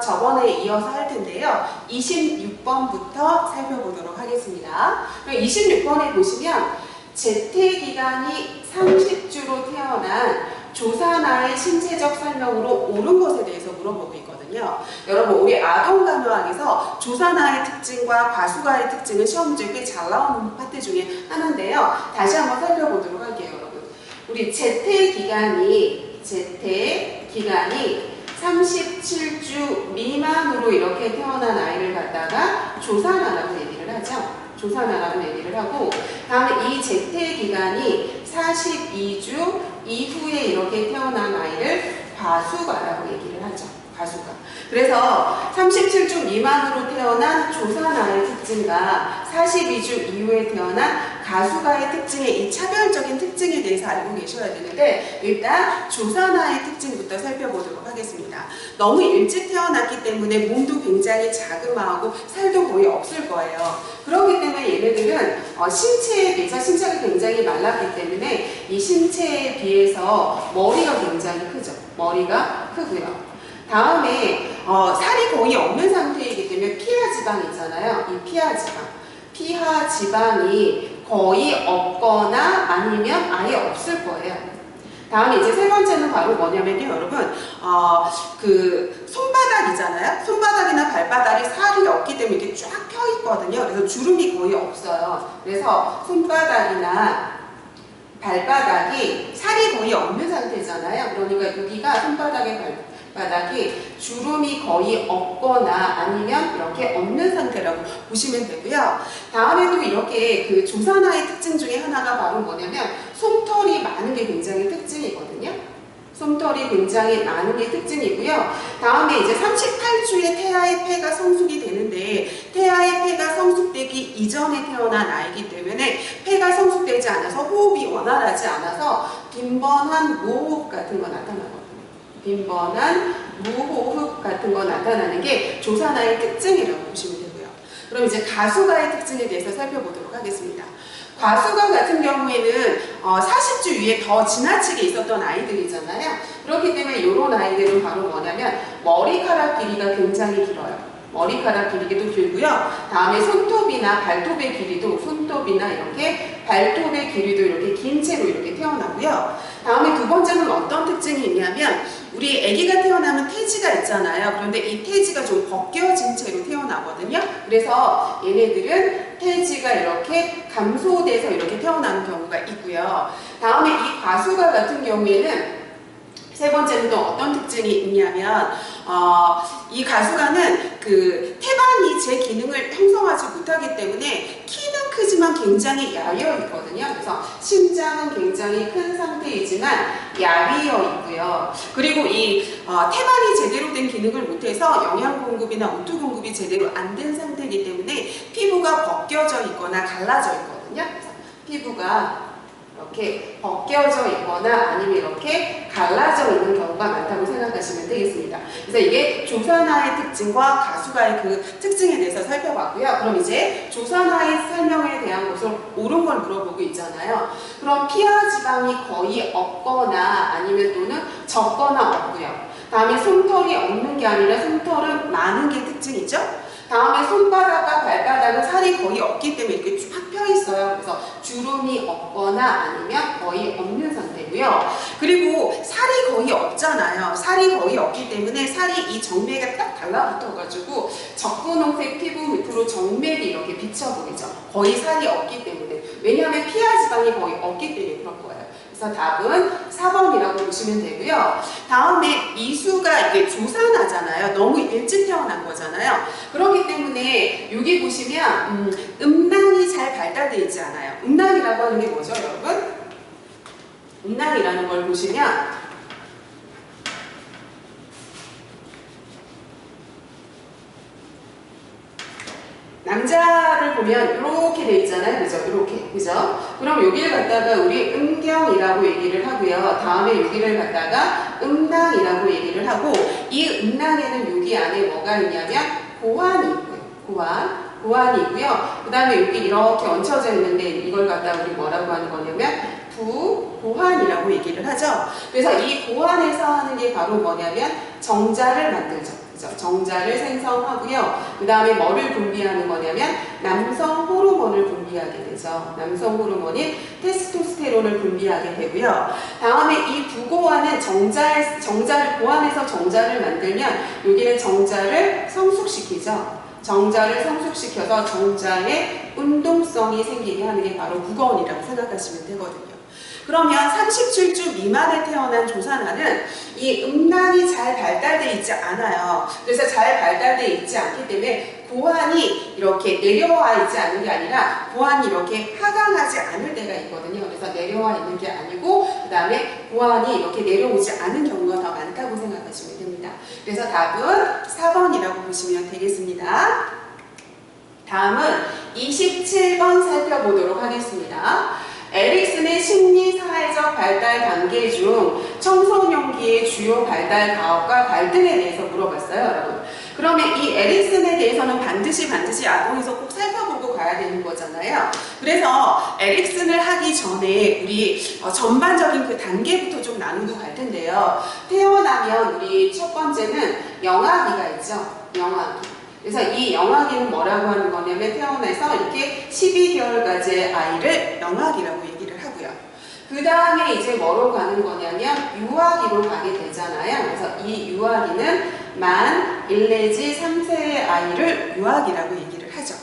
저번에 이어서 할 텐데요. 26번부터 살펴보도록 하겠습니다. 26번에 보시면 재태기간이 30주로 태어난 조사나의 신체적 설명으로 옳은 것에 대해서 물어보고 있거든요. 여러분, 우리 아동간호학에서 조사나의 특징과 과수가의 특징은 시험 문제에 꽤 잘 나오는 파트 중에 하나인데요. 다시 한번 살펴보도록 할게요, 여러분. 우리 재태기간이 37주 미만으로 이렇게 태어난 아이를 갖다가 조사나라고 얘기를 하죠. 조사나라고 얘기를 하고, 다음에 이 재태기간이 42주 이후에 이렇게 태어난 아이를 과수가라고 얘기를 하죠. 과수가. 그래서 37주 미만으로 태어난 조사나의 특징과 42주 이후에 태어난 가수가의 특징의 이 차별적인 특징에 대해서 알고 계셔야 되는데, 일단 조사나의 특징부터 살펴보도록 하겠습니다. 너무 일찍 태어났기 때문에 몸도 굉장히 자그마하고 살도 거의 없을 거예요. 그렇기 때문에 얘네들은 신체에 비해서 신체가 굉장히 말랐기 때문에 이 신체에 비해서 머리가 굉장히 크죠. 머리가 크고요. 다음에 살이 거의 없는 상태이기 때문에 피하지방 있잖아요. 이 피하지방이 거의 없거나 아니면 아예 없을 거예요. 다음에 이제 세 번째는 바로 뭐냐면요, 여러분, 그 손바닥이잖아요. 손바닥이나 발바닥이 살이 없기 때문에 이렇게 쫙 펴 있거든요. 그래서 주름이 거의 없어요. 그래서 손바닥이나 발바닥이 살이 거의 없는 상태잖아요. 그러니까 여기가 손바닥에 바닥이 주름이 거의 없거나 아니면 이렇게 없는 상태라고 보시면 되고요. 다음에 또 이렇게 그 조사나의 특징 중에 하나가 바로 뭐냐면 솜털이 많은 게 굉장히 특징이거든요. 솜털이 굉장히 많은 게 특징이고요. 다음에 이제 38주에 태아의 폐가 성숙이 되는데, 태아의 폐가 성숙되기 이전에 태어난 아이기 때문에 폐가 성숙되지 않아서 호흡이 원활하지 않아서 빈번한 무호흡 같은 거 나타나거든요. 빈번한 무호흡 같은 거 나타나는 게 조사나의 특징이라고 보시면 되고요. 그럼 이제 가수가의 특징에 대해서 살펴보도록 하겠습니다. 과수가 같은 경우에는 40주 위에 더 지나치게 있었던 아이들이잖아요. 그렇기 때문에 이런 아이들은 바로 뭐냐면 머리카락 길이가 굉장히 길어요. 머리카락 길이도 길고요. 다음에 손톱이나 발톱의 길이도 손톱이나 이렇게 발톱의 길이도 이렇게 긴 채로 이렇게 태어나고요. 다음에 두 번째는 어떤 특징이 있냐면 우리 아기가 태어나면 태지가 있잖아요. 그런데 이 태지가 좀 벗겨진 채로 태어나거든요. 그래서 얘네들은 태지가 이렇게 감소돼서 이렇게 태어나는 경우가 있고요. 다음에 이 과수가 같은 경우에는 세 번째는 또 어떤 특징이 있냐면 이 가수가는 그 태반이 제 기능을 형성하지 못하기 때문에 키는 크지만 굉장히 야위어 있거든요. 그래서 심장은 굉장히 큰 상태이지만 야위어 있고요. 그리고 이 태반이 제대로 된 기능을 못해서 영양 공급이나 오투 공급이 제대로 안 된 상태이기 때문에 피부가 벗겨져 있거나 갈라져 있거든요. 그래서 피부가 이렇게 벗겨져 있거나 아니면 이렇게 갈라져 있는 경우가 많다고 생각하시면 되겠습니다. 그래서 이게 조사나의 특징과 가수가의 그 특징에 대해서 살펴봤고요. 그럼 이제 조사나의 설명에 대한 것을 옳은 걸 물어보고 있잖아요. 그럼 피하지방이 거의 없거나 아니면 또는 적거나 없고요. 다음에 솜털이 없는 게 아니라 솜털은 많은 게 특징이죠. 다음에 손바닥과 발바닥은 살이 거의 없기 때문에 이렇게 쫙 펴 있어요. 그래서 주름이 없거나 아니면 거의 없는 상태고요. 그리고 살이 거의 없잖아요. 살이 거의 없기 때문에 살이 이 정맥에 딱 달라붙어가지고 적분홍색 피부 밑으로 정맥이 이렇게 비쳐 보이죠. 거의 살이 없기 때문에. 왜냐하면 피하지방이 거의 없기 때문에 그런 거예요. 그래서 답은 4번이라고 보시면 되고요. 다음에 이수가 이게 조사나잖아요. 너무 일찍 태어난 거잖아요. 그렇기 때문에 여기 보시면 음낭이 잘 발달되어 있지 않아요. 음낭이라고 하는 게 뭐죠, 여러분? 음낭이라는 걸 보시면 남자를 보면 이렇게 돼 있잖아요. 그죠? 이렇게. 그죠? 그럼 여기를 갖다가 우리 음경이라고 얘기를 하고요. 다음에 여기를 갖다가 음낭이라고 얘기를 하고, 이 음낭에는 여기 안에 뭐가 있냐면 고환이 있고요. 고환이 있고요. 그 다음에 여기 이렇게 얹혀져 있는데 이걸 갖다가 우리 뭐라고 하는 거냐면 부고환이라고 얘기를 하죠. 그래서 이 고환에서 하는 게 바로 뭐냐면 정자를 만들죠. 그죠? 정자를 생성하고요. 그 다음에 뭐를 분비하는 거냐면 남성 호르몬을 분비하게 되죠. 남성 호르몬인 테스토스테론을 분비하게 되고요. 다음에 이 부고환은 정자를 고환해서 정자를 만들면 여기는 정자를 성숙시키죠. 정자를 성숙시켜서 정자의 운동성이 생기게 하는 게 바로 부고원이라고 생각하시면 되거든요. 그러면 37주 미만에 태어난 조산아는 이 음란이 잘 발달되어 있지 않아요. 그래서 잘 발달되어 있지 않기 때문에 고환이 이렇게 내려와 있지 않은 게 아니라 고환이 이렇게 하강하지 않을 때가 있거든요. 그래서 내려와 있는 게 아니고 그 다음에 고환이 이렇게 내려오지 않은 경우가 더 많다고 생각하시면 됩니다. 그래서 답은 4번이라고 보시면 되겠습니다. 다음은 27번 살펴보도록 하겠습니다. 에릭슨의 심리사회적 발달 단계 중 청소년기의 주요 발달 가업과 갈등에 대해서 물어봤어요, 여러분. 그러면 이 에릭슨에 대해서는 반드시 아동에서 꼭 살펴보고 가야 되는 거잖아요. 그래서 에릭슨을 하기 전에 우리 전반적인 그 단계부터 좀 나누고 갈 텐데요. 태어나면 우리 첫 번째는 영아기가 있죠. 영아기. 그래서 이 영아기는 뭐라고 하는 거냐면 태어나서 이렇게 12개월까지의 아이를 영아기라고 얘기를 하고요. 그 다음에 이제 뭐로 가는 거냐면 유아기로 가게 되잖아요. 그래서 이 유아기는 만 1 내지 3세의 아이를 유아기라고 얘기를 하죠.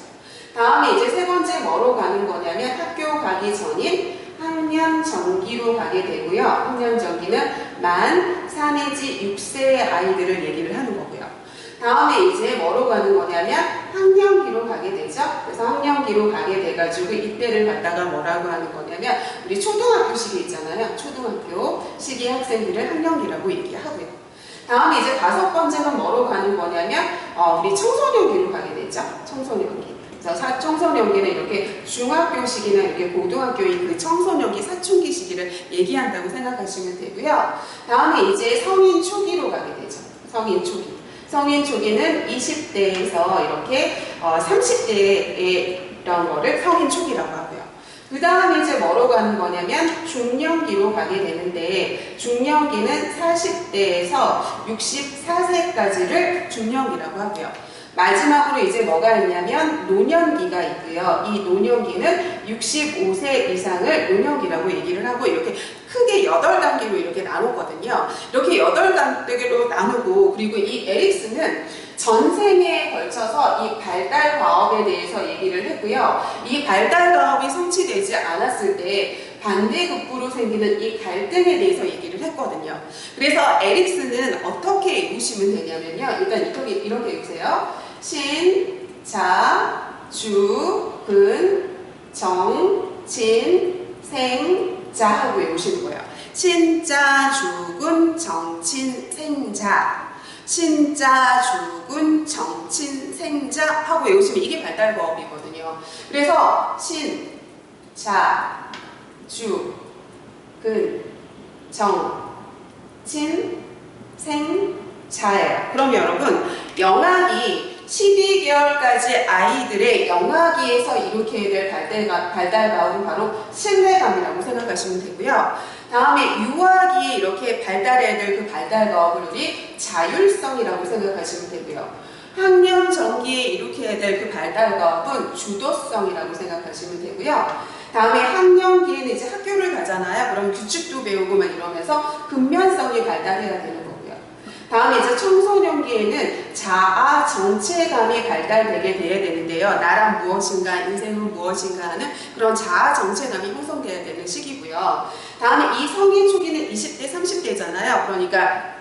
다음에 이제 세 번째 뭐로 가는 거냐면 학교 가기 전인 학년 전기로 가게 되고요. 학년 전기는 만 4 내지 6세의 아이들을 얘기를 하는 거고요. 다음에 이제 뭐로 가는 거냐면 학년기로 가게 되죠. 그래서 학년기로 가게 돼가지고 이때를 갖다가 뭐라고 하는 거냐면 우리 초등학교 시기 있잖아요. 초등학교 시기 학생들을 학년기라고 얘기하고요. 다음에 이제 5번째는 뭐로 가는 거냐면 우리 청소년기로 가게 되죠. 청소년기. 그래서 청소년기는 이렇게 중학교 시기나 이렇게 고등학교의 그 청소년기 사춘기 시기를 얘기한다고 생각하시면 되고요. 다음에 이제 성인 초기로 가게 되죠. 성인 초기. 성인 초기는 20대에서 이렇게 30대에 이런 거를 성인 초기라고 하고요. 그 다음에 이제 뭐로 가는 거냐면 중년기로 가게 되는데 중년기는 40대에서 64세까지를 중년기라고 하고요. 마지막으로 이제 뭐가 있냐면 노년기가 있고요. 이 노년기는 65세 이상을 노년기라고 얘기를 하고 이렇게 크게 8단계로 이렇게 나누거든요. 이렇게 8단계로 나누고 그리고 이 에릭슨은 전생에 걸쳐서 이 발달 과업에 대해서 얘기를 했고요. 이 발달 과업이 성취되지 않았을 때 반대급부로 생기는 이 갈등에 대해서 얘기를 했거든요. 그래서 에릭슨은 어떻게 읽으시면 되냐면요. 일단 이렇게 읽으세요. 신, 자, 주, 근, 정, 진, 생, 자 하고 외우시는 거예요. 신자, 주군, 정친, 생자. 신자, 주군, 정친, 생자 하고 외우시면 이게 발달과업이거든요. 그래서 신, 자, 주, 근, 정, 친, 생, 자예요. 그럼 여러분 영아기 12개월까지 아이들의 영아기에서 일으켜야 될 발달과업은 바로 신뢰감이라고 생각하시면 되고요. 다음에 유아기에 이렇게 발달해야 될 그 발달과업을 우리 자율성이라고 생각하시면 되고요. 학년 전기에 일으켜야 될 그 발달과업은 주도성이라고 생각하시면 되고요. 다음에 학년기에는 이제 학교를 가잖아요. 그럼 규칙도 배우고 막 이러면서 근면성이 발달해야 되는 거고요. 다음에 이제 청소년기에는 자아 정체감이 발달되게 돼야 되는데요. 나란 무엇인가, 인생은 무엇인가 하는 그런 자아 정체감이 형성돼야 되는 시기고요. 다음에 이 성인 초기는 20대, 30대잖아요. 그러니까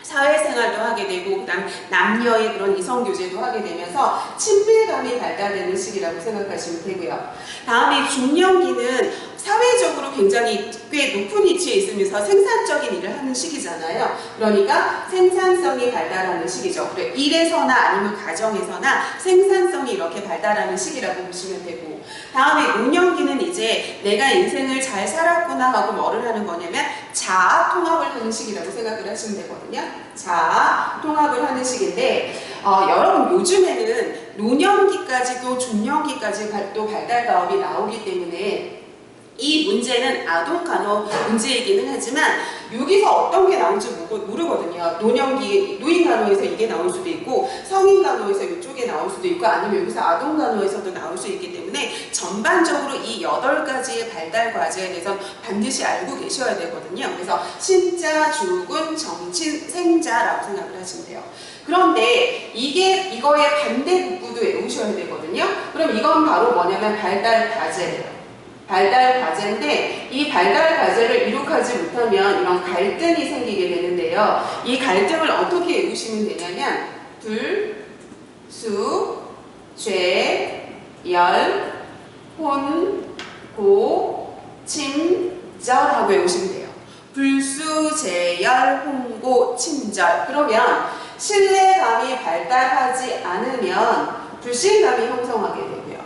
사회생활도 하게 되고 그다음 남녀의 그런 이성교제도 하게 되면서 친밀감이 발달되는 시기라고 생각하시면 되고요. 다음에 중년기는 사회적으로 굉장히 꽤 높은 위치에 있으면서 생산적인 일을 하는 시기잖아요. 그러니까 생산성이 발달하는 시기죠. 그래, 일에서나 아니면 가정에서나 생산성이 이렇게 발달하는 시기라고 보시면 되고, 다음에 노년기는 이제 내가 인생을 잘 살았구나 하고 뭐를 하는 거냐면 자아 통합을 하는 시기라고 생각을 하시면 되거든요. 자아 통합을 하는 시기인데 여러분 요즘에는 노년기까지도 중년기까지 또 발달 과업이 나오기 때문에 이 문제는 아동 간호 문제이기는 하지만 여기서 어떤 게 나올지 모르거든요. 노인 간호에서 이게 나올 수도 있고 성인 간호에서 이쪽에 나올 수도 있고 아니면 여기서 아동 간호에서도 나올 수 있기 때문에 전반적으로 이 8가지의 발달 과제에 대해서 반드시 알고 계셔야 되거든요. 그래서 신자, 주군, 정친, 생자라고 생각을 하시면 돼요. 그런데 이거의 반대 북부도 외우셔야 되거든요. 그럼 이건 바로 뭐냐면 발달 과제예요. 발달 과제인데 이 발달 과제를 이룩하지 못하면 이런 갈등이 생기게 되는데요. 이 갈등을 어떻게 외우시면 되냐면 불, 수, 죄, 열, 혼, 고, 침, 절하고 외우시면 돼요. 불수, 제열, 혼고, 침절. 그러면 신뢰감이 발달하지 않으면 불신감이 형성하게 되고요.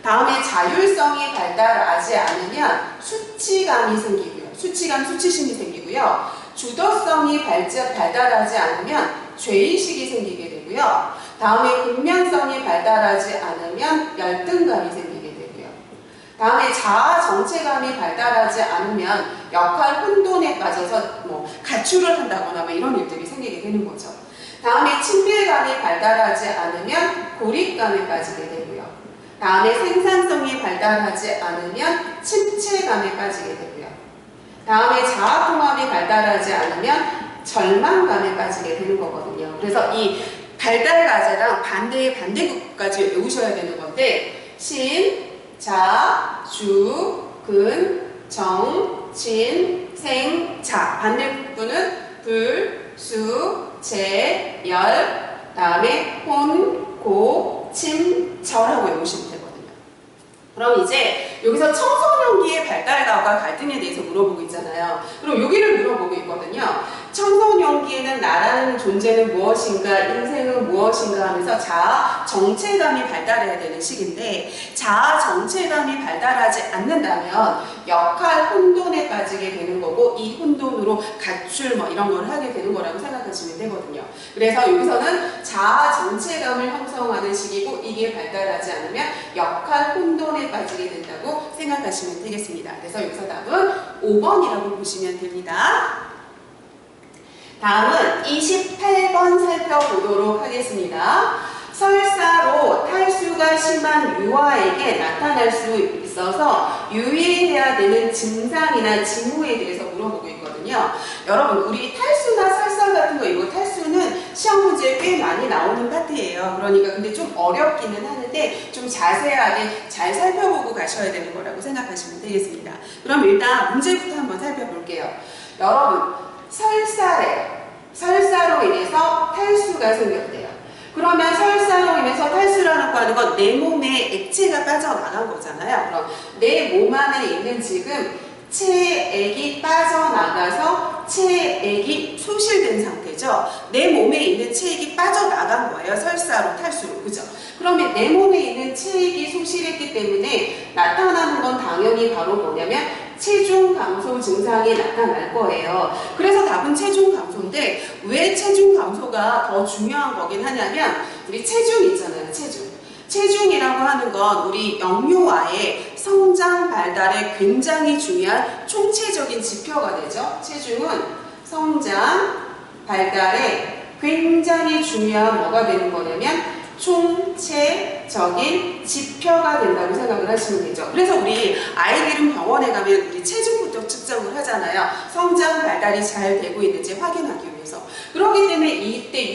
다음에 자율성이 발달하지 않으면 수치감이 생기고요. 수치심이 생기고요. 주도성이 발달하지 않으면 죄의식이 생기게 되고요. 다음에 근면성이 발달하지 않으면 열등감이 생기게 되고요. 다음에 자아 정체감이 발달하지 않으면 역할 혼돈에 빠져서 가출을 한다거나 이런 일들이 생기게 되는 거죠. 다음에 친밀감이 발달하지 않으면 고립감에 빠지게 되고요. 다음에 생산성이 발달하지 않으면 침체감에 빠지게 되고요. 다음에 자아통합이 발달하지 않으면 절망감에 빠지게 되는 거거든요. 그래서 이 발달 과제랑 반대의 반대국까지 외우셔야 되는 건데 신, 자, 주, 근, 정, 진, 생, 자. 반대국부는 불, 수, 제, 열, 다음에 혼, 고, 침, 절하고 외우시면 되거든요. 그럼 이제 여기서 청소년기의 발달과 갈등에 대해서 물어보고 있잖아요. 그럼 여기를 물어보고 있거든요. 청소년기에는 나라는 존재는 무엇인가, 인생은 무엇인가 하면서 자아 정체감이 발달해야 되는 시기인데 자아 정체감이 발달하지 않는다면 역할 혼돈에 빠지게 되는 거고 이 혼돈으로 가출 이런 걸 하게 되는 거라고 생각하시면 되거든요. 그래서 여기서는 자아 정체감을 형성하는 시기고 이게 발달하지 않으면 역할 혼돈에 빠지게 된다고 생각하시면 되겠습니다. 그래서 여기서 답은 5번이라고 보시면 됩니다. 다음은 28번 살펴보도록 하겠습니다. 설사로 탈수가 심한 유아에게 나타날 수 있어서 유의해야 되는 증상이나 징후에 대해서 물어보고 있거든요. 여러분 우리 탈수나 설사 같은 거 이거 탈수는 시험 문제에 꽤 많이 나오는 파트예요. 그러니까 근데 좀 어렵기는 하는데 좀 자세하게 잘 살펴보고 가셔야 되는 거라고 생각하시면 되겠습니다. 그럼 일단 문제부터 한번 살펴볼게요. 여러분 설사로 인해서 탈수가 생겼대요. 그러면 설사로 인해서 탈수라고 하는 건 내 몸에 액체가 빠져나간 거잖아요. 그럼 내 몸 안에 있는 지금 체액이 빠져나가서 체액이 소실된 상태죠. 내 몸에 있는 체액이 빠져나간 거예요. 설사로 탈수로. 그죠? 그러면 내 몸에 있는 체액이 소실했기 때문에 나타나는 건 당연히 바로 뭐냐면 체중 감소 증상이 나타날 거예요. 그래서 답은 체중 감소인데 왜 체중 감소가 더 중요한 거긴 하냐면 우리 체중 있잖아요. 체중이라고 하는 건 우리 영유아의 성장 발달에 굉장히 중요한 총체적인 지표가 되죠. 체중은 성장 발달에 굉장히 중요한 뭐가 되는 거냐면 총체적인 지표가 된다고 생각을 하시면 되죠. 그래서 우리 아이들은 병원에 가면 우리 체중부터 측정을 하잖아요. 성장 발달이 잘 되고 있는지 확인하기 위해서. 그렇기 때문에 이때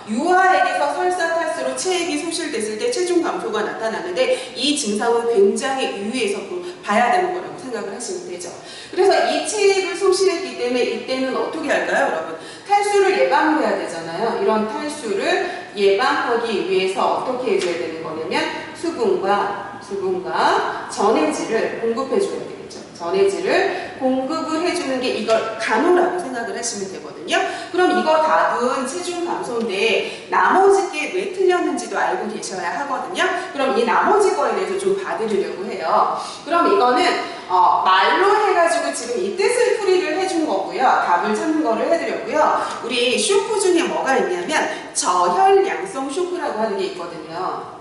유아에게서 설사 탈수로 체액이 소실됐을 때 체중 감소가 나타나는데 이 증상은 굉장히 유의해서 봐야 되는 거라고 생각을 하시면 되죠. 그래서 이 체액을 소실했기 때문에 이때는 어떻게 할까요, 여러분? 탈수를 예방을 해야 되잖아요. 이런 탈수를 예방하기 위해서 어떻게 해줘야 되는 거냐면 수분과 전해질을 공급해 줘야 되겠죠. 전해질을 공급을 해주는 게 이걸 간호라고 생각을 하시면 되거든요. 그럼 이거 답은 체중 감소인데 나머지 게 왜 틀렸는지도 알고 계셔야 하거든요. 그럼 이 나머지 거에 대해서 좀 봐드리려고 해요. 그럼 이거는 말로 해가지고 지금 이 뜻을 풀이를 해준 거고요. 답을 찾는 거를 해드렸고요. 우리 쇼크 중에 뭐가 있냐면 저혈량성 쇼크라고 하는 게 있거든요.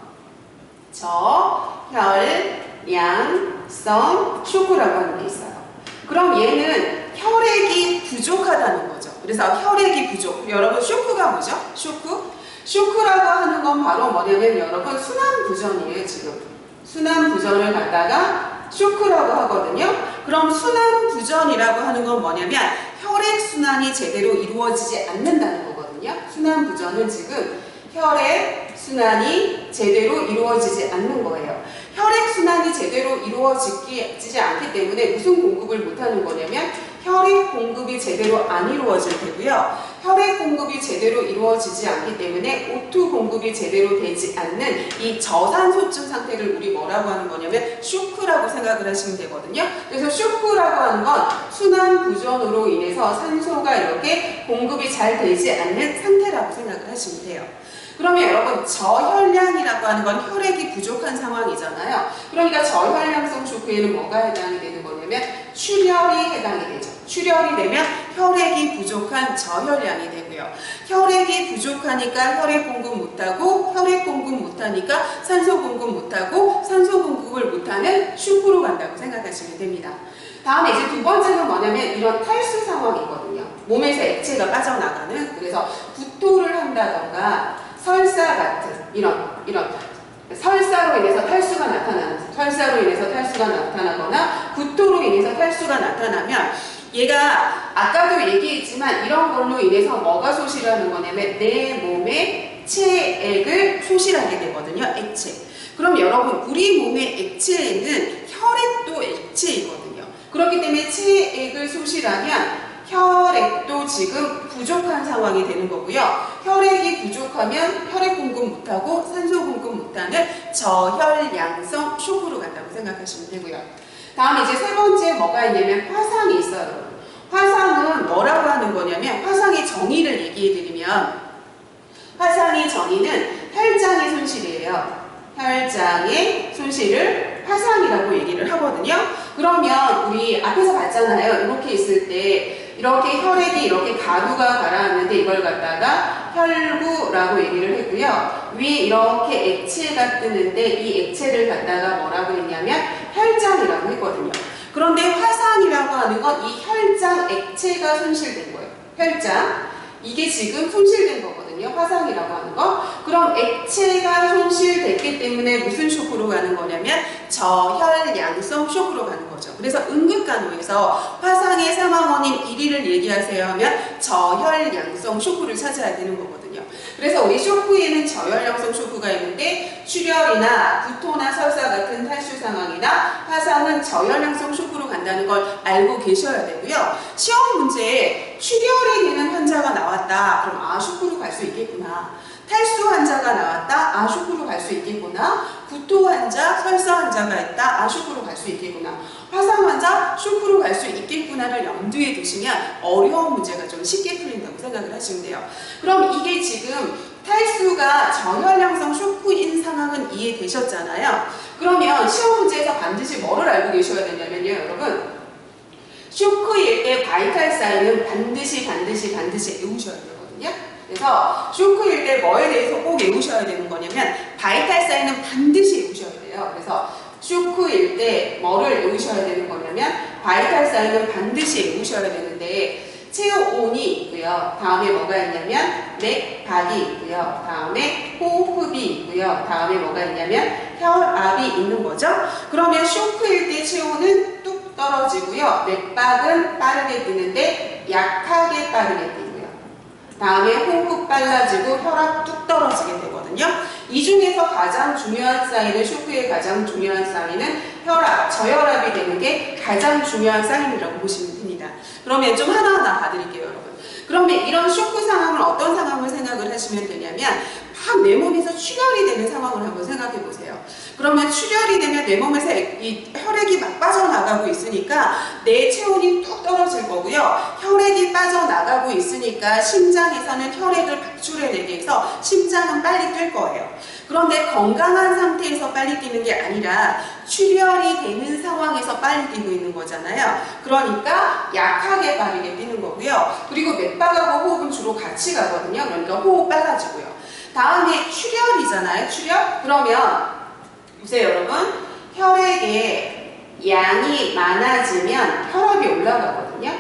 저혈량성 쇼크라고 하는 게 있어요. 그럼 얘는 혈액이 부족하다는 거죠. 그래서 혈액이 부족. 여러분 쇼크가 뭐죠? 쇼크라고 하는 건 바로 뭐냐면 여러분 순환부전이에요. 지금 순환부전을 갖다가 쇼크라고 하거든요. 그럼 순환부전이라고 하는 건 뭐냐면 혈액순환이 제대로 이루어지지 않는다는 거거든요. 순환부전은 지금 혈액순환이 제대로 이루어지지 않는 거예요. 혈액순환이 제대로 이루어지지 않기 때문에 무슨 공급을 못하는 거냐면 혈액 공급이 제대로 안 이루어질 테고요. 혈액 공급이 제대로 이루어지지 않기 때문에 O2 공급이 제대로 되지 않는 이 저산소증 상태를 우리 뭐라고 하는 거냐면 쇼크라고 생각을 하시면 되거든요. 그래서 쇼크라고 하는 건 순환 부전으로 인해서 산소가 이렇게 공급이 잘 되지 않는 상태라고 생각을 하시면 돼요. 그러면 여러분 저혈량이라고 하는 건 혈액이 부족한 상황이잖아요. 그러니까 저혈량성 쇼크에는 뭐가 해당이 되는 거냐면 출혈이 해당이 되죠. 출혈이 되면 혈액이 부족한 저혈량이 되고요. 혈액이 부족하니까 혈액 공급 못하고 혈액 공급 못하니까 산소 공급 못하고 산소 공급을 못하는 쇼크로 간다고 생각하시면 됩니다. 다음에 이제 두 번째는 뭐냐면 이런 탈수 상황이거든요. 몸에서 액체가 빠져나가는, 그래서 구토를 한다던가 설사 같은 이런 설사로 인해서 탈수가 나타나거나 구토로 인해서 탈수가 나타나면 얘가 아까도 얘기했지만 이런 걸로 인해서 뭐가 소실하는 거냐면 내 몸의 체액을 소실하게 되거든요. 액체. 그럼 여러분 우리 몸의 액체에는 혈액도 액체이거든요. 그렇기 때문에 체액을 소실하면 혈액도 지금 부족한 상황이 되는 거고요. 혈액이 부족하면 혈액 공급 못하고 산소 공급 못하는 저혈량성 쇼크로 간다고 생각하시면 되고요. 다음 이제 세 번째 뭐가 있냐면 화상이 있어요. 화상은 뭐라고 하는 거냐면 화상의 정의를 얘기해 드리면 화상의 정의는 혈장의 손실이에요. 혈장의 손실을 화상이라고 얘기를 하거든요. 그러면 우리 앞에서 봤잖아요. 이렇게 있을 때 이렇게 혈액이 이렇게 가루가 가라앉는데 이걸 갖다가 혈구라고 얘기를 했고요. 위에 이렇게 액체가 뜨는데 이 액체를 갖다가 뭐라고 했냐면 혈장이라고 했거든요. 그런데 화상이라고 하는 건 이 혈장 액체가 손실된 거예요. 혈장. 이게 지금 손실된 거거든요. 화상이라고 하는 거. 그럼 액체가 손실됐기 때문에 무슨 쇼크로 가는 거냐면 저혈량성 쇼크로 가는 거죠. 그래서 응급간호에서 화상의 사망 원인 1위를 얘기하세요 하면 저혈량성 쇼크를 찾아야 되는 거거든요. 그래서 우리 쇼크에는 저혈량성 쇼크가 있는데 출혈이나 구토나 설사 같은 탈수 상황이나 화상은 저혈량성 쇼크로 간다는 걸 알고 계셔야 되고요. 시험 문제에 출혈이 되는 환자가 나왔다. 그럼 쇼크로 갈 수 있겠구나. 탈수 환자가 나왔다. 쇼크로 갈 수 있겠구나. 구토 환자, 설사 환자가 있다. 쇼크로 갈 수 있겠구나. 화상 환자, 쇼크로 갈 수 있겠구나를 염두에 두시면 어려운 문제가 좀 쉽게 풀린다고 생각을 하시면 돼요. 그럼 이게 지금 탈수가 저혈량성 쇼크인 상황은 이해되셨잖아요. 그러면 시험 문제에서 반드시 뭐를 알고 계셔야 되냐면요, 여러분. 쇼크일 때 바이탈 사인은 반드시 외우셔야 되거든요. 그래서 쇼크일 때 뭐에 대해서 꼭 외우셔야 되는 거냐면 바이탈 사인은 반드시 외우셔야 돼요. 그래서 쇼크일 때 뭐를 외우셔야 되는 거냐면 바이탈 사인은 반드시 외우셔야 되는데 체온이 있고요. 다음에 뭐가 있냐면 맥박이 있고요. 다음에 호흡이 있고요. 다음에 뭐가 있냐면 혈압이 있는 거죠. 그러면 쇼크일 때 체온은 뚝 떨어지고요. 맥박은 빠르게 뛰는데 약하게 빠르게 뛰고요. 다음에 호흡 빨라지고 혈압 뚝 떨어지게 되거든요. 이 중에서 가장 중요한 사인은 쇼크의 가장 중요한 사인은 혈압, 저혈압이 되는 게 가장 중요한 사인이라고 보시면 됩니다. 그러면 좀 하나하나 봐드릴게요, 여러분. 그러면 이런 쇼크 상황을 어떤 상황을 생각을 하시면 되냐면 막 내 몸에서 출혈이 되는 상황을 한번 생각해 보세요. 그러면 출혈이 되면 내 몸에서 이 혈액이 막 빠져나가고 있으니까 내 체온이 뚝 떨어질 거고요. 혈액이 빠져나가고 있으니까 심장에서는 혈액을 방출해내게 해서 심장은 빨리 뛸 거예요. 그런데 건강한 상태에서 빨리 뛰는 게 아니라 출혈이 되는 상황에서 빨리 뛰고 있는 거잖아요. 그러니까 약하게 빠르게 뛰는 거고요. 그리고 맥박하고 호흡은 주로 같이 가거든요. 그러니까 호흡 빨라지고요. 다음에 출혈이잖아요. 출혈? 그러면 보세요, 여러분. 혈액에 양이 많아지면 혈압이 올라가거든요.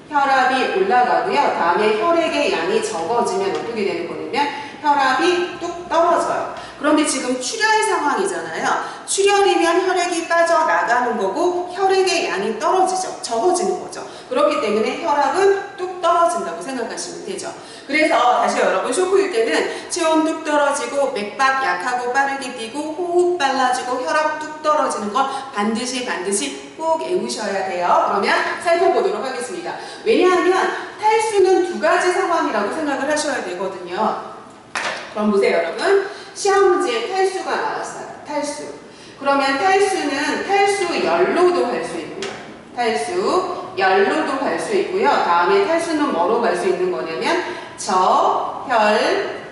혈압이 올라가고요. 다음에 혈액의 양이 적어지면 어떻게 되는 거냐면 혈압이 뚝 떨어져요. 그런데 지금 출혈 상황이잖아요. 출혈이면 혈액이 빠져나가는 거고 혈액의 양이 떨어지죠. 적어지는 거죠. 그렇기 때문에 혈압은 뚝 떨어진다고 생각하시면 되죠. 그래서 다시 여러분 쇼크일 때는 체온 뚝 떨어지고 맥박 약하고 빠르게 뛰고 호흡 빨라지고 혈압 뚝 떨어지는 건 반드시 꼭 외우셔야 돼요. 그러면 살펴보도록 하겠습니다. 왜냐하면 탈수는 두 가지 상황이라고 생각을 하셔야 되거든요. 그럼 보세요 여러분. 시험 문제에 탈수가 나왔어요. 탈수. 그러면 탈수는 탈수 열로도 갈 수 있고요. 탈수 열로도 갈 수 있고요. 다음에 탈수는 뭐로 갈 수 있는 거냐면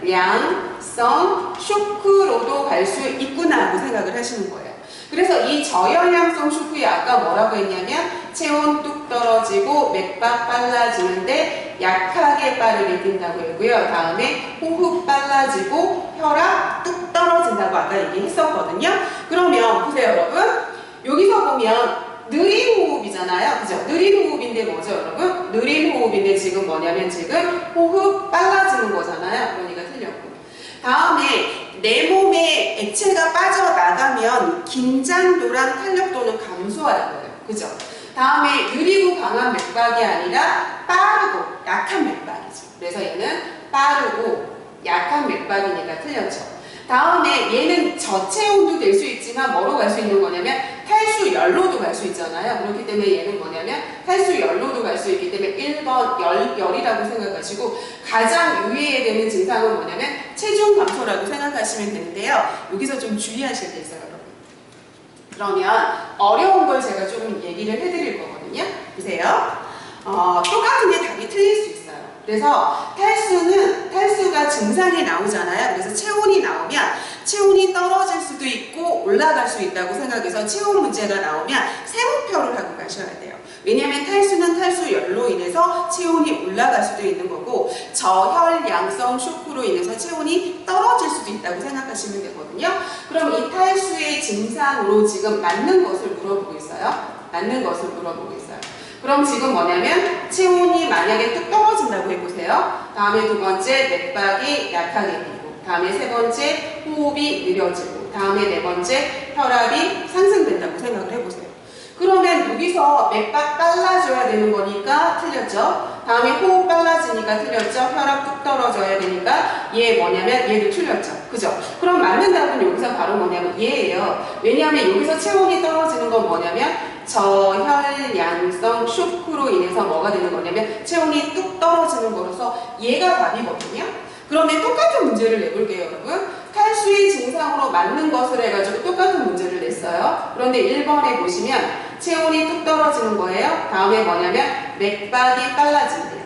저혈량성 쇼크로도 갈 수 있구나 하고 생각을 하시는 거예요. 그래서 이 저혈량성 쇼크에 아까 뭐라고 했냐면 체온 뚝 떨어지고 맥박 빨라지는데 약하게 빠르게 뛴다고 했고요. 다음에 호흡 빨라지고 혈압 뚝 떨어진다고 아까 얘기했었거든요. 그러면 보세요 여러분. 여기서 보면 느린 호흡이잖아요. 그죠? 느린 호흡인데 뭐죠 여러분? 느린 호흡인데 지금 뭐냐면 지금 호흡 빨라지는 거잖아요. 그러니까 틀렸고. 다음에 내 몸에 액체가 빠져나가면 긴장도랑 탄력도는 감소할 거예요. 그죠? 다음에 느리고 강한 맥박이 아니라 빠르고 약한 맥박이죠. 그래서 얘는 빠르고 약한 맥박이니까 틀렸죠. 다음에 얘는 저체온도 될 수 있지만 뭐로 갈 수 있는 거냐면 탈수열로도 갈 수 있잖아요. 그렇기 때문에 얘는 뭐냐면 탈수열로도 갈 수 있기 때문에 1번 열이라고 생각하시고 가장 유의해야 되는 증상은 뭐냐면 체중 감소라고 생각하시면 되는데요. 여기서 좀 주의하실 게 있어요. 그러면 어려운 걸 제가 좀 얘기를 해드릴 거거든요. 보세요. 똑같은데 답이 틀릴 수 있어요. 그래서 탈수가 증상이 나오잖아요. 그래서 체온이 나오면 체온이 떨어질 수도 있고 올라갈 수 있다고 생각해서 체온 문제가 나오면 세모표를 하고 가셔야 돼요. 왜냐하면 탈수는 탈수열로 인해서 체온이 올라갈 수도 있는 거고 저혈량성 쇼크로 인해서 체온이 떨어질 수도 있다고 생각하시면 되거든요. 그럼 이 탈수의 증상으로 지금 맞는 것을 물어보고 있어요. 맞는 것을 물어보고 있어요. 그럼 지금 뭐냐면 체온이 만약에 뚝 떨어진다고 해보세요. 다음에 두 번째 맥박이 약하게 되고 다음에 세 번째 호흡이 느려지고 다음에 네 번째 혈압이 상승된다고 생각을 해보세요. 그러면 여기서 맥박 빨라져야 되는 거니까 틀렸죠. 다음에 호흡 빨라지니까 틀렸죠. 혈압 뚝 떨어져야 되니까 얘 뭐냐면 얘도 틀렸죠. 그죠? 그럼 맞는 답은 여기서 바로 뭐냐면 얘예요. 왜냐하면 여기서 체온이 떨어지는 건 뭐냐면 저혈량성 쇼크로 인해서 뭐가 되는 거냐면 체온이 뚝 떨어지는 거라서 얘가 답이거든요. 그러면 똑같은 문제를 내볼게요 여러분. 탈수의 증상으로 맞는 것을 해가지고 똑같은 문제를 냈어요. 그런데 1번에 보시면 체온이 뚝 떨어지는 거예요. 다음에 뭐냐면 맥박이 빨라진대요.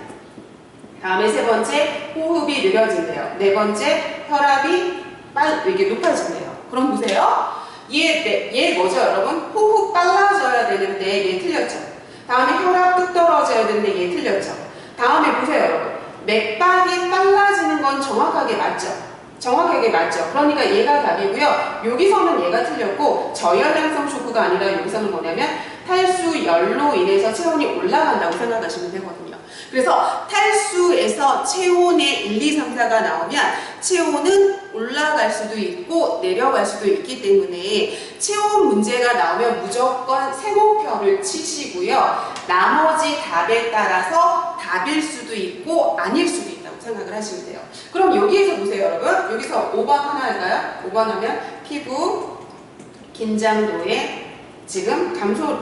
다음에 세 번째 호흡이 느려진대요. 네 번째 혈압이 이게 높아진대요. 그럼 보세요. 얘 뭐죠 여러분? 호흡 빨라져야 되는데 얘 틀렸죠. 다음에 혈압 뚝 떨어져야 되는데 얘 틀렸죠. 다음에 보세요 여러분. 맥박이 빨라지는 건 정확하게 맞죠. 정확하게 맞죠. 그러니까 얘가 답이고요. 여기서는 얘가 틀렸고 저혈량성 쇼크가 아니라 여기서는 뭐냐면 탈수열로 인해서 체온이 올라간다고 생각하시면 되거든요. 그래서 탈수에서 체온의 1, 2, 3, 4가 나오면 체온은 올라갈 수도 있고 내려갈 수도 있기 때문에 체온 문제가 나오면 무조건 세모표를 치시고요. 나머지 답에 따라서 답일 수도 있고 아닐 수도 있다고 생각을 하시면 돼요. 그럼 여기에서 보세요 여러분. 여기서 5번 하나 할까요? 5번 하면 피부 긴장도의 지금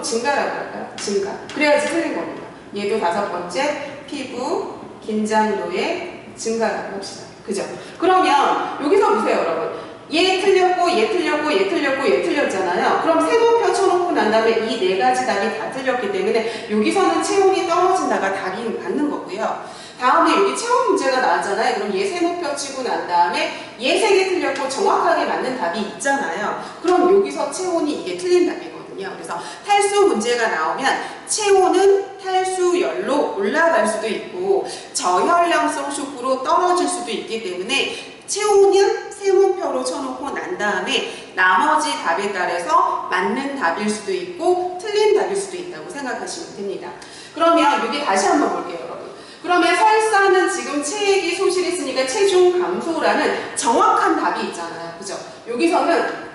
증가라고 할까요? 증가. 그래야지 틀린 겁니다. 얘도 5번째 피부 긴장도의 증가라고 합시다. 그죠? 그러면 여기서 보세요 여러분. 얘 틀렸고 얘 틀렸고 얘 틀렸고 얘 틀렸잖아요. 그럼 세모표 쳐놓고 난 다음에 이 네 가지 답이 다 틀렸기 때문에 여기서는 체온이 떨어진다가 답이 맞는 거고요. 다음에 여기 체온 문제가 나왔잖아요. 그럼 얘 세모표 치고 난 다음에 얘 세 개 틀렸고 정확하게 맞는 답이 있잖아요. 그럼 여기서 체온이 이게 틀린 답이거든요. 그래서 탈수 문제가 나오면 체온은 탈수열로 올라갈 수도 있고 저혈량성 쇼크로 떨어질 수도 있기 때문에 체온은 세모표로 쳐놓고 난 다음에 나머지 답에 따라서 맞는 답일 수도 있고 틀린 답일 수도 있다고 생각하시면 됩니다. 그러면 여기 다시 한번 볼게요, 여러분. 그러면 설사는 지금 체액이 소실했으니까 체중 감소라는 정확한 답이 있잖아요. 그죠? 여기서는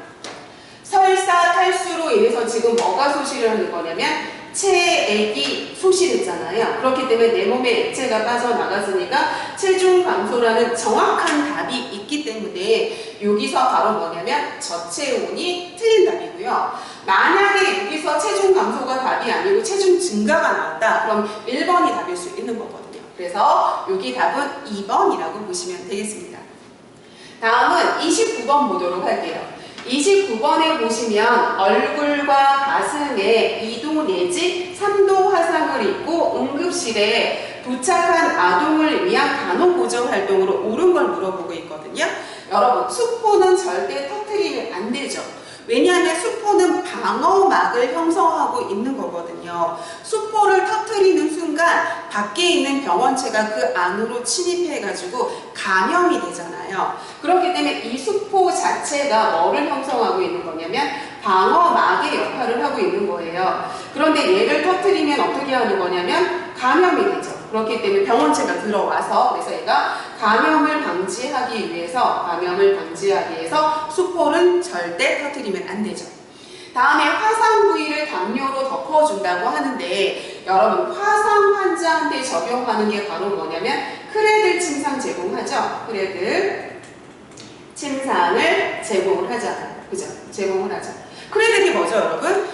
설사 탈수로 인해서 지금 뭐가 소실을 하는 거냐면 체액이 소실했잖아요. 그렇기 때문에 내 몸에 액체가 빠져나갔으니까 체중 감소라는 정확한 답이 있기 때문에 여기서 바로 뭐냐면 저체온이 틀린 답이고요. 만약에 여기서 체중 감소가 답이 아니고 체중 증가가 나왔다. 그럼 1번이 답일 수 있는 거거든요. 그래서 여기 답은 2번이라고 보시면 되겠습니다. 다음은 29번 보도록 할게요. 29번에 보시면 얼굴과 가슴에 2도 내지 3도 화상을 입고 응급실에 도착한 아동을 위한 간호보조 활동으로 옳은 걸 물어보고 있거든요. 여러분, 수포는 절대 터뜨리면 안 되죠. 왜냐하면 수포는 방어막을 형성하고 있는 거거든요. 수포를 터뜨리는 순간 밖에 있는 병원체가 그 안으로 침입해가지고 감염이 되잖아요. 그렇기 때문에 이 수포 자체가 뭐를 형성하고 있는 거냐면 방어막의 역할을 하고 있는 거예요. 그런데 얘를 터뜨리면 어떻게 하는 거냐면 감염이 되죠. 그렇기 때문에 병원체가 들어와서 그래서 얘가 감염을 방지하기 위해서 수포는 절대 터뜨리면 안 되죠. 다음에 화상 부위를 담요로 덮어준다고 하는데 여러분 화상 환자한테 적용하는 게 바로 뭐냐면 크레들 침상 제공하죠. 크레들 침상을 제공을 하잖아요. 그죠? 제공을 하죠. 크레들이 뭐죠, 여러분?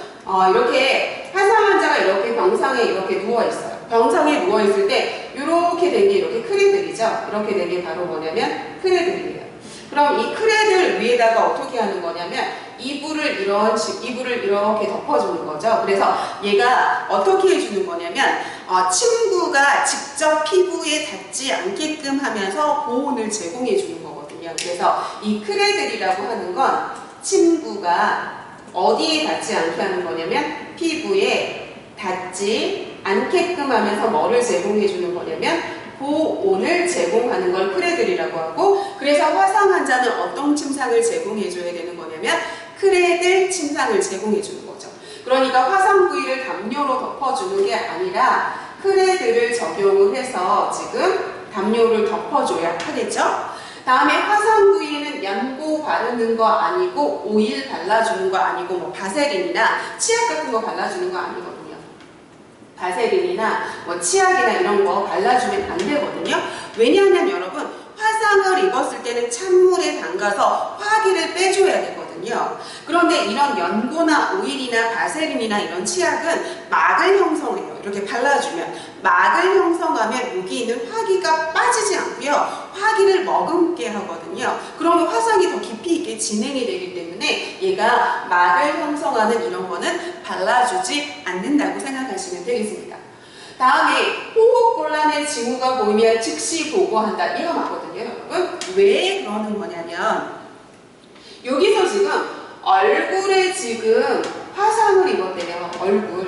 이렇게 화상 환자가 이렇게 병상에 이렇게 누워있어요. 병상에 누워있을 때 이렇게 된 게 이렇게 크레들이죠. 이렇게 된 게 바로 뭐냐면 크레들이에요. 그럼 이 크레들 위에다가 어떻게 하는 거냐면 이불을 이렇게 덮어주는 거죠. 그래서 얘가 어떻게 해주는 거냐면 침구가 직접 피부에 닿지 않게끔 하면서 보온을 제공해 주는 거거든요. 그래서 이 크레들이라고 하는 건 침구가 어디에 닿지 않게 하는 거냐면 피부에 닿지 않게끔 하면서 뭐를 제공해 주는 거냐면 보온을 제공하는 걸 크레들이라고 하고, 그래서 화상 환자는 어떤 침상을 제공해 줘야 되는 거냐면 크레들 침상을 제공해 주는 거죠. 그러니까 화상 부위를 담요로 덮어주는 게 아니라 크레들을 적용을 해서 지금 담요를 덮어줘야 하겠죠. 다음에 화상 부위에는 연고 바르는 거 아니고 오일 발라주는 거 아니고 뭐 바세린이나 치약 같은 거 발라주는 거 아니거든요. 바세린이나 뭐 치약이나 이런 거 발라주면 안 되거든요. 왜냐하면 여러분 화상을 입었을 때는 찬물에 담가서 화기를 빼줘야 되거든요. 그런데 이런 연고나 오일이나 바세린이나 이런 치약은 막을 형성해요. 이렇게 발라주면 막을 형성하면 여기 있는 화기가 빠지지 않고요. 화기를 머금게 하거든요. 그러면 화상이 더 깊이 있게 진행이 되기 때문에 얘가 막을 형성하는 이런 거는 발라주지 않는다고 생각하시면 되겠습니다. 다음에 호흡곤란의 징후가 보이면 즉시 보고한다. 이거 맞거든요, 여러분. 왜 그러는 거냐면 여기서 지금 얼굴에 지금 화상을 입었대요. 얼굴.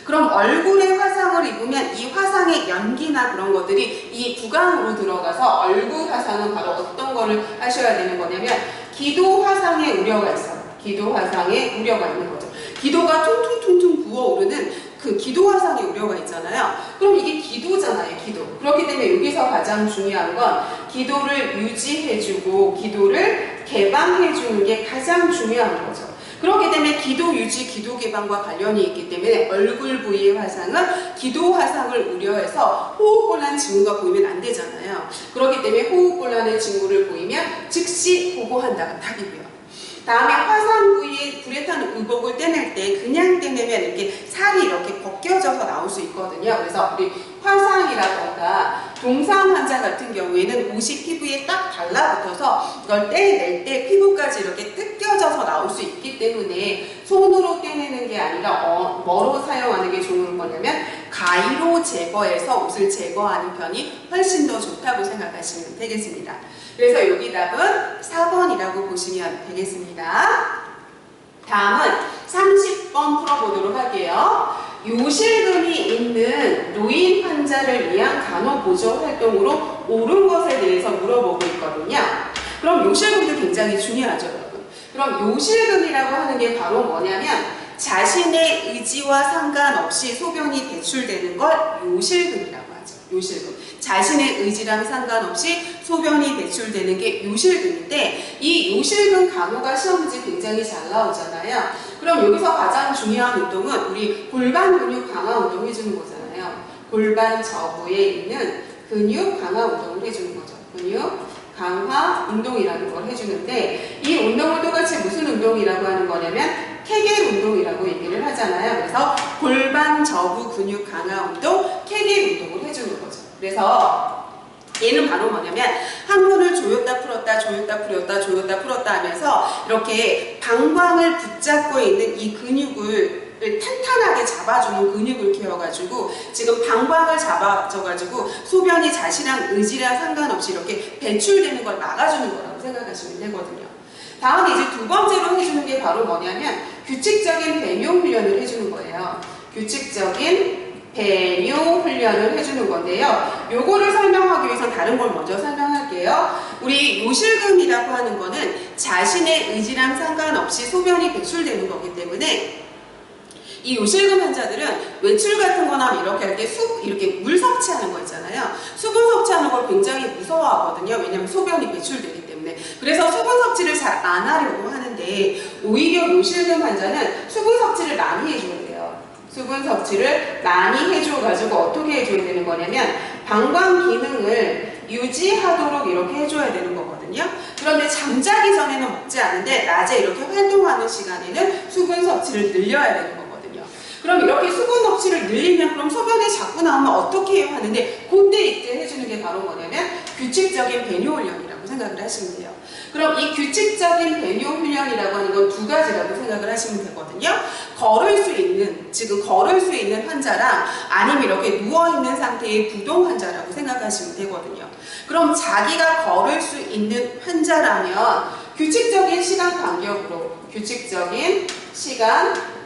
그럼 얼굴에 화상을 입으면 이 화상의 연기나 그런 것들이 이 구강으로 들어가서 얼굴 화상은 바로 어떤 거를 하셔야 되는 거냐면 기도 화상의 우려가 있어요. 기도 화상의 우려가 있는 거죠. 기도가 퉁퉁퉁퉁 부어오르는 그 기도 화상의 우려가 있잖아요. 그럼 이게 기도잖아요, 기도. 그렇기 때문에 여기서 가장 중요한 건 기도를 유지해주고 기도를 개방해주는 게 가장 중요한 거죠. 그렇기 때문에 기도 유지, 기도 개방과 관련이 있기 때문에 얼굴 부위의 화상은 기도 화상을 우려해서 호흡곤란 징후가 보이면 안 되잖아요. 그렇기 때문에 호흡곤란의 징후를 보이면 즉시 보고한다가 답이고요. 다음에 화상 부위에 불에 탄 의복을 떼낼 때 그냥 떼내면 이렇게 살이 이렇게 벗겨져서 나올 수 있거든요. 그래서 우리 화상이라던가 동상 환자 같은 경우에는 옷이 피부에 딱 달라붙어서 이걸 떼낼 때 피부까지 이렇게 뜯겨져서 나올 수 있기 때문에 손으로 떼내는 게 아니라 뭐로 사용하는 게 좋은 거냐면 가위로 제거해서 옷을 제거하는 편이 훨씬 더 좋다고 생각하시면 되겠습니다. 그래서 여기 답은 4번이라고 보시면 되겠습니다. 다음은 30번 풀어보도록 할게요. 요실금이 있는 노인 환자를 위한 간호보조 활동으로 옳은 것에 대해서 물어보고 있거든요. 그럼 요실금도 굉장히 중요하죠, 여러분. 그럼 요실금이라고 하는 게 바로 뭐냐면 자신의 의지와 상관없이 소변이 배출되는 걸 요실금이라고 하죠. 요실금. 자신의 의지랑 상관없이 소변이 배출되는 게 요실금인데 이 요실금 간호가 시험 문제 굉장히 잘 나오잖아요. 그럼 여기서 가장 중요한 운동은 우리 골반 근육 강화 운동 해주는 거잖아요. 골반 저부에 있는 근육 강화 운동을 해주는 거죠. 근육 강화 운동이라는 걸 해주는데 이 운동을 똑같이 무슨 운동이라고 하는 거냐면 케겔 운동이라고 얘기를 하잖아요. 그래서 골반 저부 근육 강화 운동, 케겔 운동을 해주는 거죠. 그래서 얘는 바로 뭐냐면 한 번을 조였다 풀었다 조였다 풀었다 조였다 풀었다 하면서 이렇게 방광을 붙잡고 있는 이 근육을 탄탄하게 잡아주는 근육을 키워가지고 지금 방광을 잡아줘가지고 소변이 자신의 의지랑 상관없이 이렇게 배출되는 걸 막아주는 거라고 생각하시면 되거든요. 다음에 이제 두 번째로 해주는 게 바로 뭐냐면 규칙적인 배뇨 훈련을 해주는 거예요. 규칙적인 배뇨 훈련을 해주는 건데요. 요거를 설명하기 위해서 다른 걸 먼저 설명할게요. 우리 요실금이라고 하는 거는 자신의 의지랑 상관없이 소변이 배출되는 거기 때문에 이 요실금 환자들은 외출 같은 거나 이렇게 할 때 이렇게 물 섭취하는 거 있잖아요. 수분 섭취하는 걸 굉장히 무서워하거든요. 왜냐면 소변이 배출되기 때문에. 그래서 수분 섭취를 잘 안 하려고 하는데 오히려 요실금 환자는 수분 섭취를 많이 해줘야 돼요. 수분 섭취를 많이 해줘가지고 어떻게 해줘야 되는 거냐면 방광 기능을 유지하도록 이렇게 해줘야 되는 거거든요. 그런데 잠자기 전에는 먹지 않는데 낮에 이렇게 활동하는 시간에는 수분 섭취를 늘려야 되는 거거든요. 그럼 이렇게 수분 섭취를 늘리면 그럼 소변이 자꾸 나오면 어떻게 해요? 하는데 그때 이때 해주는 게 바로 뭐냐면 규칙적인 배뇨 훈련이라고 생각을 하시면 돼요. 그럼 이 규칙적인 배뇨 훈련이라고 하는 건 두 가지라고 생각을 하시면 되거든요. 걸을 수 있는, 지금 걸을 수 있는 환자랑 아니면 이렇게 누워있는 상태의 부동 환자라고 생각하시면 되거든요. 그럼 자기가 걸을 수 있는 환자라면 규칙적인 시간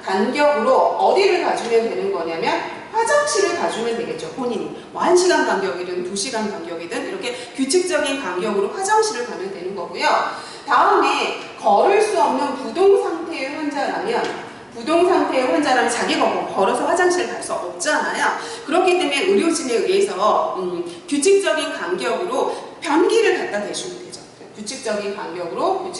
간격으로 어디를 가주면 되는 거냐면 화장실을 가주면 되겠죠. 본인이 뭐 1시간 간격이든 2시간 간격이든 이렇게 규칙적인 간격으로 화장실을 가면 되는 거고요. 다음에 걸을 수 없는 부동 상태의 환자라면 자기가 뭐 걸어서 화장실 갈 수 없잖아요. 그렇기 때문에 의료진에 의해서 규칙적인 간격으로 변기를 갖다 대주면 되죠. 규칙적인 간격으로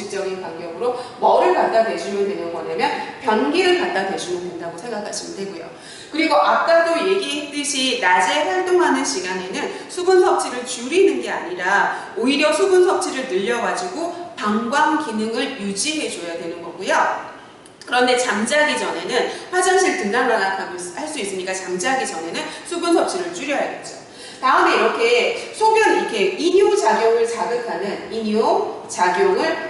뭐를 갖다 대주면 되는 거냐면 변기를 갖다 대주면 된다고 생각하시면 되고요. 그리고 아까도 얘기했듯이 낮에 활동하는 시간에는 수분 섭취를 줄이는 게 아니라 오히려 수분 섭취를 늘려가지고 방광 기능을 유지해줘야 되는 거고요. 그런데 잠자기 전에는 화장실 들락날락 할 수 있으니까 잠자기 전에는 수분 섭취를 줄여야겠죠. 다음에 이렇게 이렇게 이뇨작용을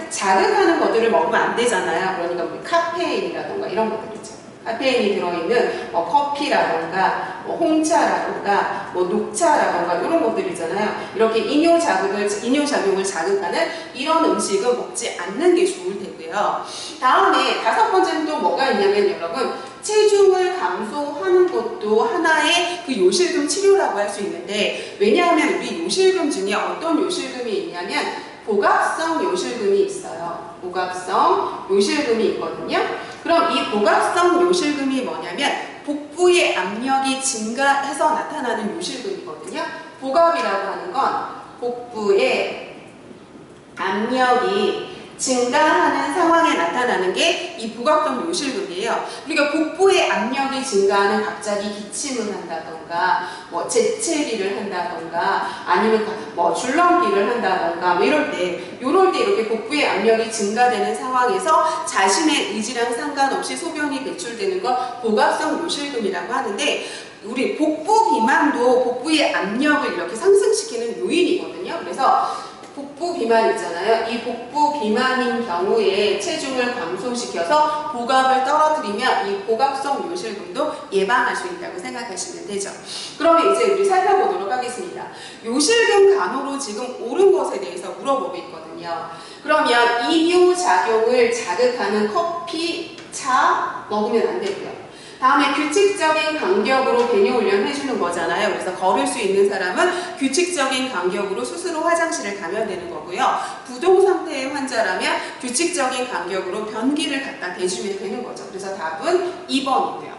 자극하는 것들을 먹으면 안 되잖아요. 그러니까 뭐 카페인이라던가 이런 것들 있죠. 카페인이 들어있는 커피라던가 홍차라던가 녹차라던가 이런 것들 있잖아요. 이렇게 이뇨작용을 자극하는 이런 음식은 먹지 않는 게 좋을 테고요. 다음에 다섯 번째는 또 뭐가 있냐면 여러분 체중을 감소하는 것도 하나의 그 요실금 치료라고 할 수 있는데 왜냐하면 우리 요실금 중에 어떤 요실금이 있냐면 복압성 요실금이 있어요. 복압성 요실금이 있거든요. 그럼 이 복압성 요실금이 뭐냐면 복부의 압력이 증가해서 나타나는 요실금이거든요. 복압이라고 하는 건 복부의 압력이 증가하는 상황에 나타나는 게 이 복압성 요실금이에요. 그러니까 복부의 압력이 증가하는 갑자기 기침을 한다던가 뭐 재채기를 한다던가 아니면 뭐 줄넘기를 한다던가 뭐 이럴 때 이렇게 복부의 압력이 증가되는 상황에서 자신의 의지랑 상관없이 소변이 배출되는 걸 복압성 요실금이라고 하는데 우리 복부 비만도 복부의 압력을 이렇게 상승시키는 요인이거든요. 그래서 복부 비만 있잖아요. 이 복부 비만인 경우에 체중을 감소시켜서 복압을 떨어뜨리면 이 복압성 요실금도 예방할 수 있다고 생각하시면 되죠. 그러면 이제 우리 살펴보도록 하겠습니다. 요실금 간호로 지금 옳은 것에 대해서 물어보고 있거든요. 그러면 이뇨작용을 자극하는 커피, 차 먹으면 안 되고요. 다음에 규칙적인 간격으로 배뇨 훈련 해주는 거잖아요. 그래서 걸을 수 있는 사람은 규칙적인 간격으로 스스로 화장실을 가면 되는 거고요. 부동 상태의 환자라면 규칙적인 간격으로 변기를 갖다 대주면 되는 거죠. 그래서 답은 2번이고요.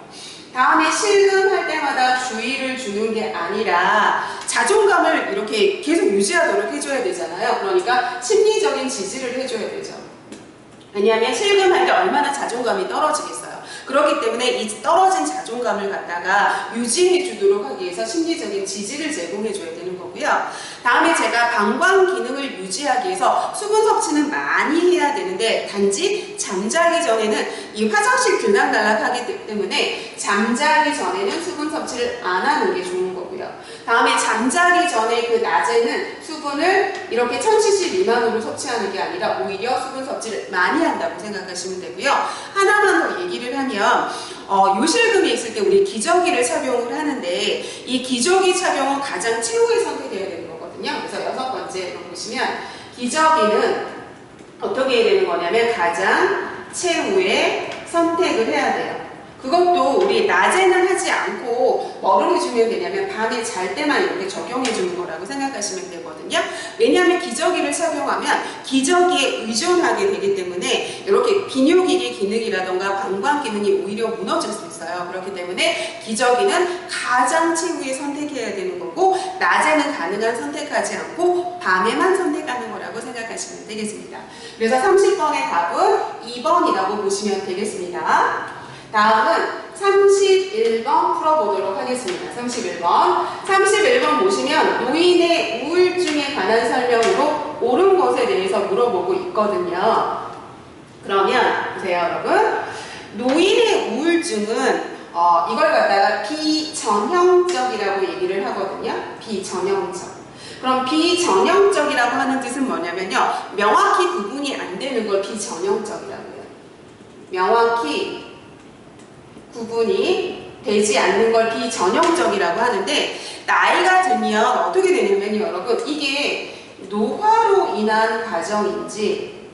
다음에 실금할 때마다 주의를 주는 게 아니라 자존감을 이렇게 계속 유지하도록 해줘야 되잖아요. 그러니까 심리적인 지지를 해줘야 되죠. 왜냐하면 실금할 때 얼마나 자존감이 떨어지겠어요. 그렇기 때문에 이 떨어진 자존감을 갖다가 유지해 주도록 하기 위해서 심리적인 지지를 제공해 줘야 되는 거고요. 다음에 제가 방광 기능을 유지하기 위해서 수분 섭취는 많이 해야 되는데 단지 잠자기 전에는 이 화장실 들락날락하기 때문에 잠자기 전에는 수분 섭취를 안 하는 게 좋은 거고요. 다음에 잠자기 전에 그 낮에는 수분을 이렇게 1000cc 미만으로 섭취하는 게 아니라 오히려 수분 섭취를 많이 한다고 생각하시면 되고요. 하나만 더 얘기를 하면 요실금이 있을 때 우리 기저귀를 착용을 하는데 이 기저귀 착용은 가장 최후의 선택해야 되는 거거든요. 그래서 6번째 보시면 기저귀는 어떻게 해야 되는 거냐면 가장 최후의 선택을 해야 돼요. 그것도 우리 낮에는 하지 않고 뭐를 해주면 되냐면 밤에 잘 때만 이렇게 적용해 주는 거라고 생각하시면 되거든요. 왜냐하면 기저귀를 착용하면 기저귀에 의존하게 되기 때문에 이렇게 비뇨기계 기능이라던가 방광 기능이 오히려 무너질 수 있어요. 그렇기 때문에 기저귀는 가장 최후에 선택해야 되는 거고 낮에는 가능한 선택하지 않고 밤에만 선택하는 거라고 생각하시면 되겠습니다. 그래서 30번의 답은 2번이라고 보시면 되겠습니다. 다음은 31번 풀어보도록 하겠습니다. 31번 보시면 노인의 우울증에 관한 설명으로 옳은 것에 대해서 물어보고 있거든요. 그러면 보세요 여러분. 노인의 우울증은 이걸 갖다가 비전형적이라고 얘기를 하거든요. 비전형적. 그럼 비전형적이라고 하는 뜻은 뭐냐면요. 명확히 구분이 안 되는 걸 비전형적이라고 해요. 명확히 구분이 되지 않는 걸 비전형적이라고 하는데 나이가 들면 어떻게 되냐면요 여러분 이게 노화로 인한 과정인지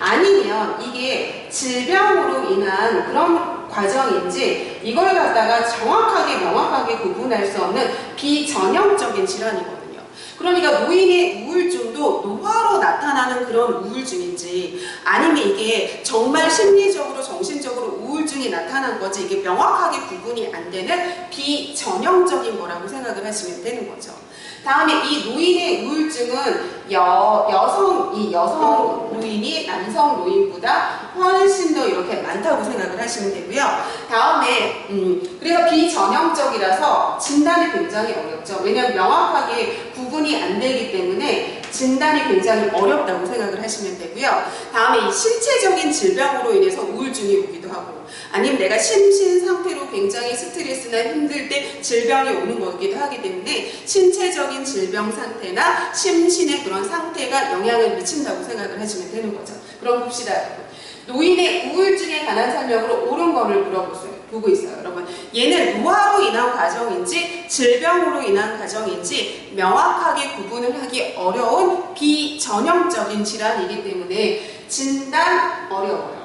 아니면 이게 질병으로 인한 그런 과정인지 이걸 갖다가 정확하게 명확하게 구분할 수 없는 비전형적인 질환이거든요. 그러니까 노인의 우울증도 노화로 나타나는 그런 우울증인지 아니면 이게 정말 심리적으로 정신적으로 우울증이 나타난 거지 이게 명확하게 구분이 안 되는 비전형적인 거라고 생각을 하시면 되는 거죠. 다음에 이 노인의 우울증은 여성 노인이 남성 노인보다 훨씬 더 이렇게 많다고 생각을 하시면 되고요. 다음에 그래서 비전형적이라서 진단이 굉장히 어렵죠. 왜냐하면 명확하게 구분이 안 되기 때문에 진단이 굉장히 어렵다고 생각을 하시면 되고요. 다음에 이 신체적인 질병으로 인해서 우울증이 오기도 하고 아니면 내가 심신 상태로 굉장히 스트레스나 힘들 때 질병이 오는 거기도 하기 때문에 신체적인 질병 상태나 심신의 그런 상태가 영향을 미친다고 생각을 하시면 되는 거죠. 그럼 봅시다 여러분. 노인의 우울증에 관한 설명으로 옳은 거를 보고 있어요. 여러분 얘는 노화로 인한 과정인지 질병으로 인한 과정인지 명확하게 구분을 하기 어려운 비전형적인 질환이기 때문에 진단 어려워요.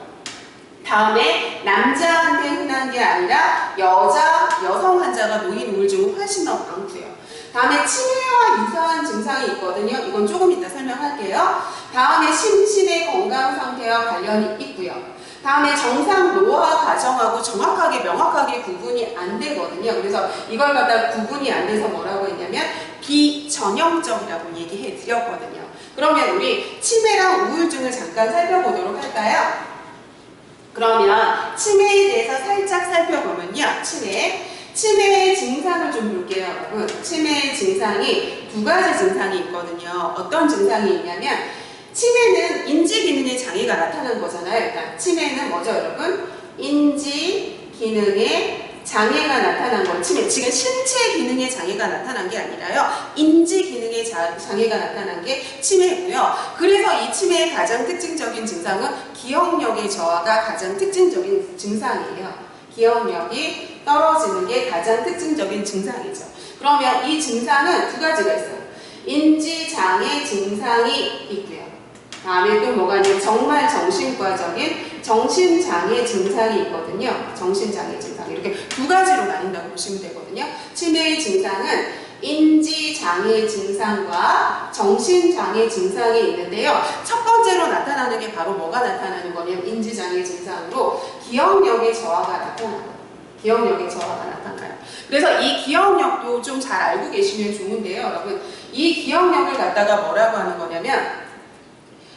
다음에 남자한테 흔한 게 아니라 여성 환자가 노인 우울증은 훨씬 더 많고요. 다음에 치매와 유사한 증상이 있거든요. 이건 조금 이따 설명할게요. 다음에 심신의 건강 상태와 관련이 있고요. 다음에 정상 노화 과정하고 정확하게 명확하게 구분이 안 되거든요. 그래서 이걸 갖다 구분이 안 돼서 뭐라고 했냐면 비전형적이라고 얘기해 드렸거든요. 그러면 우리 치매랑 우울증을 잠깐 살펴보도록 할까요? 그러면 치매에 대해서 살짝 살펴보면요. 치매의 증상을 좀 볼게요, 여러분. 치매의 증상이 두 가지 증상이 있거든요. 어떤 증상이 있냐면 치매는 인지 기능의 장애가 나타나는 거잖아요. 일단 치매는 뭐죠, 여러분? 인지 기능의 장애가 나타난 건 치매. 지금 신체 기능의 장애가 나타난 게 아니라요. 인지 기능의 장애가 나타난 게 치매고요. 그래서 이 치매의 가장 특징적인 증상은 기억력의 저하가 가장 특징적인 증상이에요. 기억력이 떨어지는 게 가장 특징적인 증상이죠. 그러면 이 증상은 두 가지가 있어요. 인지장애 증상이 있고요. 다음에 또 뭐가 있냐면 정말 정신과적인 정신장애 증상이 있거든요. 정신장애 증상 이렇게 두 가지로 나뉜다고 보시면 되거든요. 치매의 증상은 인지장애 증상과 정신장애 증상이 있는데요. 첫 번째로 나타나는 게 바로 뭐가 나타나는 거냐면 인지장애 증상으로 기억력의 저하가 나타나요. 기억력의 저하가 나타나요. 그래서 이 기억력도 좀 잘 알고 계시면 좋은데요. 여러분, 이 기억력을 갖다가 뭐라고 하는 거냐면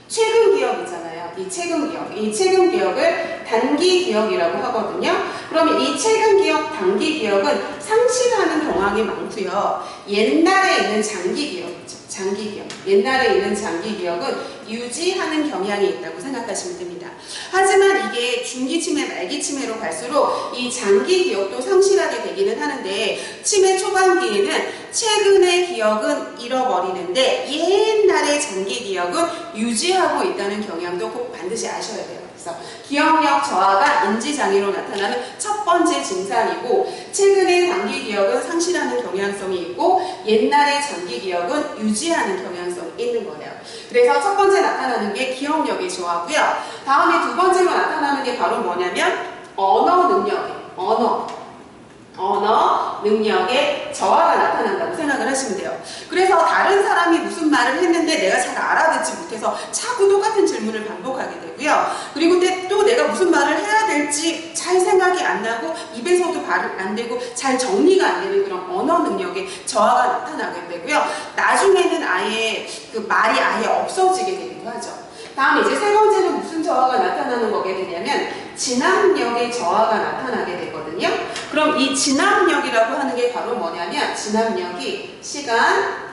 최근 기억이잖아요. 이 최근 기억을 단기 기억이라고 하거든요. 그러면 이 최근 기억, 단기 기억은 상실하는 경향이 많고요. 옛날에 있는 장기 기억이죠. 장기 기억. 옛날에 있는 장기 기억은 유지하는 경향이 있다고 생각하시면 됩니다. 하지만 이게 중기 치매, 말기 치매로 갈수록 이 장기 기억도 상실하게 되기는 하는데 치매 초반기에는 최근의 기억은 잃어버리는데 옛날의 장기 기억은 유지하고 있다는 경향도 꼭 반드시 아셔야 돼요. 그래서 기억력 저하가 인지장애로 나타나는 첫 번째 증상이고 최근의 단기 기억은 상실하는 경향성이 있고 옛날의 장기 기억은 유지하는 경향성이 있는 거예요. 그래서 첫 번째 나타나는 게 기억력의 저하고요. 다음에 두 번째로 나타나는 게 바로 뭐냐면 언어 능력의 저하가 나타난다고 생각을 하시면 돼요. 그래서 다른 사람이 무슨 말을 했는데 내가 잘 알아듣지 못해서 자꾸 똑같은 질문을 반복하게 되고요. 그리고 또 내가 무슨 말을 해야 될지 잘 생각이 안 나고 입에서도 발음 안 되고 잘 정리가 안 되는 그런 언어 능력의 저하가 나타나게 되고요. 나중에는 아예 그 말이 아예 없어지게 되기도 하죠. 다음 이제 세 번째는 무슨 저하가 나타나는 거게 되냐면 진압력의 저하가 나타나게 되거든요. 그럼 이 진압력이라고 하는 게 바로 뭐냐면 진압력이 시간,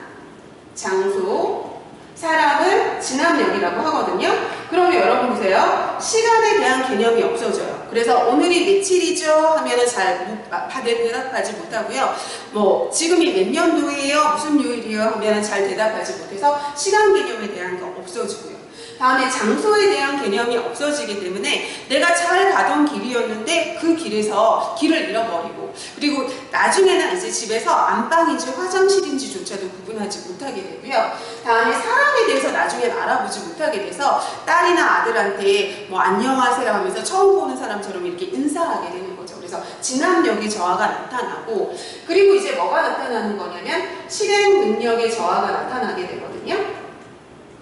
장소, 사람을 진압력이라고 하거든요. 그러면 여러분 보세요. 시간에 대한 개념이 없어져요. 그래서 오늘이 며칠이죠? 하면은 잘 대답하지 못하고요. 뭐 지금이 몇 년도예요? 무슨 요일이요? 하면은 잘 대답하지 못해서 시간 개념에 대한 거 없어지고요. 다음에 장소에 대한 개념이 없어지기 때문에 내가 잘 가던 길이었는데 그 길에서 길을 잃어버리고 그리고 나중에는 이제 집에서 안방인지 화장실인지조차도 구분하지 못하게 되고요. 다음에 사람에 대해서 나중에 알아보지 못하게 돼서 딸이나 아들한테 뭐 안녕하세요 하면서 처음 보는 사람처럼 이렇게 인사하게 되는 거죠. 그래서 진압력의 저하가 나타나고 그리고 이제 뭐가 나타나는 거냐면 실행 능력의 저하가 나타나게 되거든요.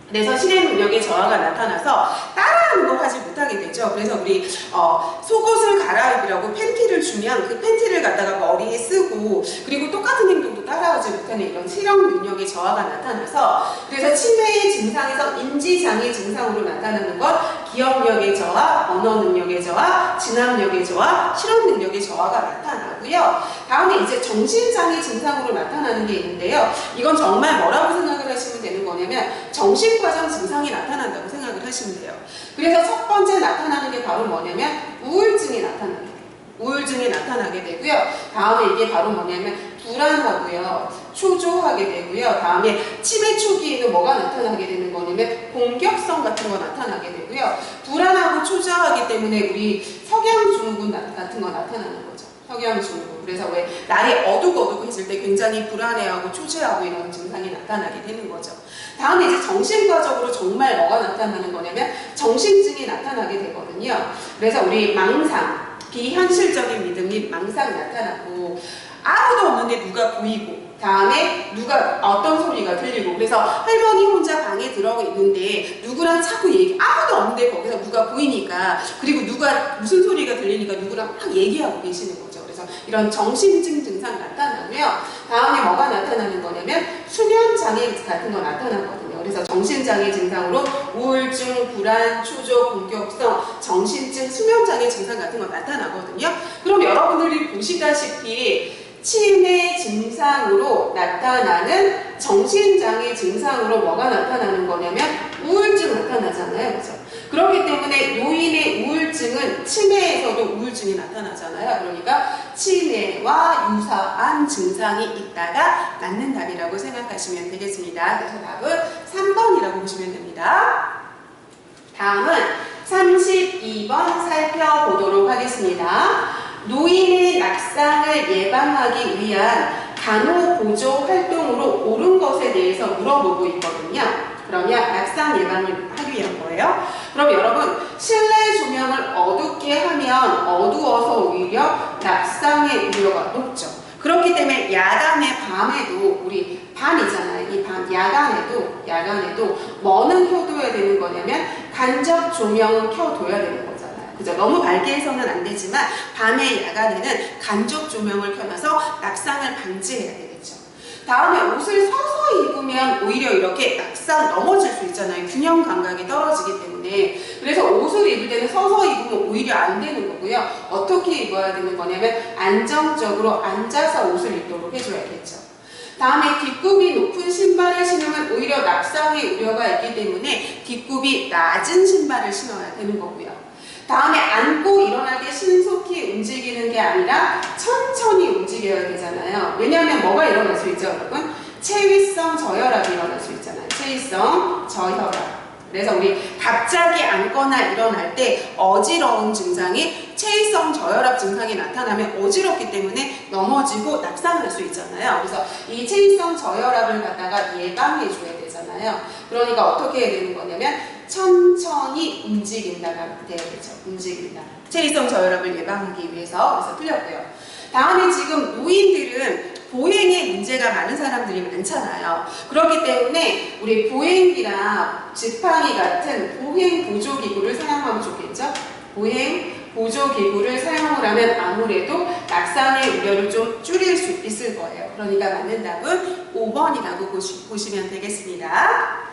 그래서 실행 능력의 저하가 나타나서 따라하는 걸 하지 못하게 되죠. 그래서 우리 속옷을 갈아입으려고 팬티를 주면 그 팬티를 갖다가 머리에 쓰고 그리고 똑같은 행동도 따라하지 못하는 이런 실행 능력의 저하가 나타나서 그래서 치매의 증상에서 인지장애 증상으로 나타나는 것 기억력의 저하, 언어 능력의 저하, 진압력의 저하, 실행 능력의 저하가 나타나고요. 다음에 이제 정신장애 증상으로 나타나는 게 있는데요. 이건 정말 뭐라고 생각을 하시면 되는 거냐면 정신과정 증상이 나타난다고 생각을 하시면 돼요. 그래서 첫 번째 나타나는 게 바로 뭐냐면 우울증이 나타나게 돼요. 우울증이 나타나게 되고요. 다음에 이게 바로 뭐냐면 불안하고요. 초조하게 되고요. 다음에 치매 초기에는 뭐가 나타나게 되는 거냐면 공격성 같은 거 나타나게 되고요. 불안하고 초조하기 때문에 우리 석양증후군 같은 거 나타나는 거죠. 석양증후군. 그래서 왜 날이 어둑어둑해질 때 굉장히 불안해하고 초조하고 이런 증상이 나타나게 되는 거죠. 다음에 이제 정신과적으로 정말 뭐가 나타나는 거냐면 정신증이 나타나게 되거든요. 그래서 우리 망상, 비현실적인 믿음이 망상 나타나고 아무도 없는데 누가 보이고 다음에 누가 어떤 소리가 들리고 그래서 할머니 혼자 방에 들어가 있는데 누구랑 자꾸 아무도 없는데 거기서 누가 보이니까 그리고 누가 무슨 소리가 들리니까 누구랑 막 얘기하고 계시는 거죠. 그래서 이런 정신증 증상 나타나고요. 다음에 뭐가 나타나는 거냐면 수면장애 같은 거 나타나거든요. 그래서 정신장애 증상으로 우울증, 불안, 초조, 공격성, 정신증, 수면장애 증상 같은 거 나타나거든요. 그럼 여러분들이 보시다시피 치매 증상으로 나타나는 정신장애 증상으로 뭐가 나타나는 거냐면 우울증 나타나잖아요. 그렇죠? 그렇기 때문에 노인의 우울증은 치매에서도 우울증이 나타나잖아요. 그러니까 치매와 유사한 증상이 있다가 맞는 답이라고 생각하시면 되겠습니다. 그래서 답은 3번이라고 보시면 됩니다. 다음은 32번 살펴보도록 하겠습니다. 노인의 낙상을 예방하기 위한 간호보조 활동으로 옳은 것에 대해서 물어보고 있거든요. 그러면 낙상 예방을 하기 위한 거예요. 그럼 여러분 실내 조명을 어둡게 하면 어두워서 오히려 낙상의 우려가 높죠. 그렇기 때문에 야간에 밤에도 우리 밤이잖아요. 이 밤 야간에도 뭐는 켜둬야 되는 거냐면 간접 조명은 켜둬야 되는 거잖아요. 그죠? 너무 밝게 해서는 안 되지만 밤에 야간에는 간접 조명을 켜놔서 낙상을 방지해야 되겠죠. 다음에 옷을 서서 입으면 오히려 이렇게 낙상 넘어질 수 있잖아요. 균형 감각이 떨어지기 때문에. 그래서 옷을 입을 때는 서서 입으면 오히려 안 되는 거고요. 어떻게 입어야 되는 거냐면 안정적으로 앉아서 옷을 입도록 해줘야겠죠. 다음에 뒷굽이 높은 신발을 신으면 오히려 낙상의 우려가 있기 때문에 뒷굽이 낮은 신발을 신어야 되는 거고요. 다음에 앉고 일어날 때 신속히 움직이는 게 아니라 천천히 움직여야 되잖아요. 왜냐하면 뭐가 일어날 수 있죠, 여러분? 체위성 저혈압이 일어날 수 있잖아요. 체위성 저혈압. 그래서 우리 갑자기 앉거나 일어날 때 어지러운 증상이 체위성 저혈압 증상이 나타나면 어지럽기 때문에 넘어지고 낙상할 수 있잖아요. 그래서 이 체위성 저혈압을 갖다가 예방해 줘야 되잖아요. 그러니까 어떻게 해야 되는 거냐면 천천히 움직인다가 돼야 되죠. 움직인다. 체위성 저혈압을 예방하기 위해서. 그래서 틀렸고요. 다음에 지금 노인들은 보행에 문제가 많은 사람들이 많잖아요. 그렇기 때문에 우리 보행기나 지팡이 같은 보행 보조기구를 사용하면 좋겠죠? 보행 보조기구를 사용을 하면 아무래도 낙상의 우려를 좀 줄일 수 있을 거예요. 그러니까 맞는 답은 5번이라고 보시면 되겠습니다.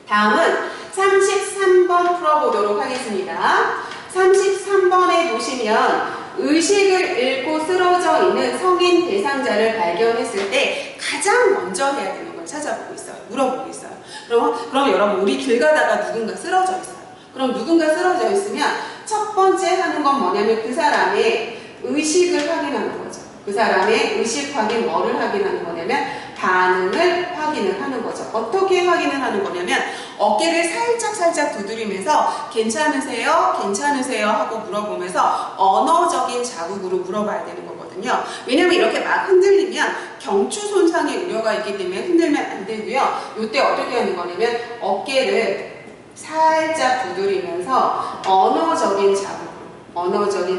다음은 33번 풀어보도록 하겠습니다. 33번에 보시면 의식을 잃고 쓰러져 있는 성인 대상자를 발견했을 때 가장 먼저 해야 되는 걸 찾아보고 있어요. 물어보고 있어요. 그럼 여러분 우리 길 가다가 누군가 쓰러져 있어요. 그럼 누군가 쓰러져 있으면 첫 번째 하는 건 뭐냐면 그 사람의 의식을 확인하는 거죠. 그 사람의 의식 확인 뭐를 확인하는 거냐면 반응을 확인을 하는 거죠. 어떻게 확인을 하는 거냐면 어깨를 살짝 두드리면서 괜찮으세요? 괜찮으세요? 하고 물어보면서 언어적인 자국으로 물어봐야 되는 거거든요. 왜냐면 이렇게 막 흔들리면 경추 손상의 우려가 있기 때문에 흔들면 안 되고요. 이때 어떻게 하는 거냐면 어깨를 살짝 두드리면서 언어적인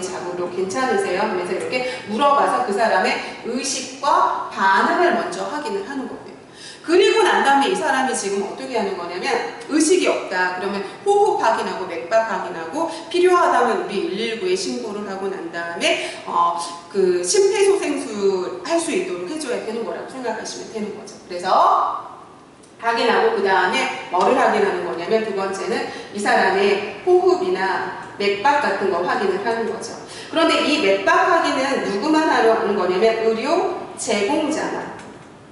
자국으로 괜찮으세요? 하면서 이렇게 물어봐서 그 사람의 의식과 반응을 먼저 확인을 하는 거고요. 그리고 난 다음에 이 사람이 지금 어떻게 하는 거냐면 의식이 없다. 그러면 호흡 확인하고 맥박 확인하고 필요하다면 우리 119에 신고를 하고 난 다음에 그 심폐소생술 할 수 있도록 해줘야 되는 거라고 생각하시면 되는 거죠. 그래서 확인하고 그 다음에 뭐를 확인하는 거냐면 두 번째는 이 사람의 호흡이나 맥박 같은 거 확인을 하는 거죠. 그런데 이 맥박 확인은 누구만 하는 거냐면 의료 제공자만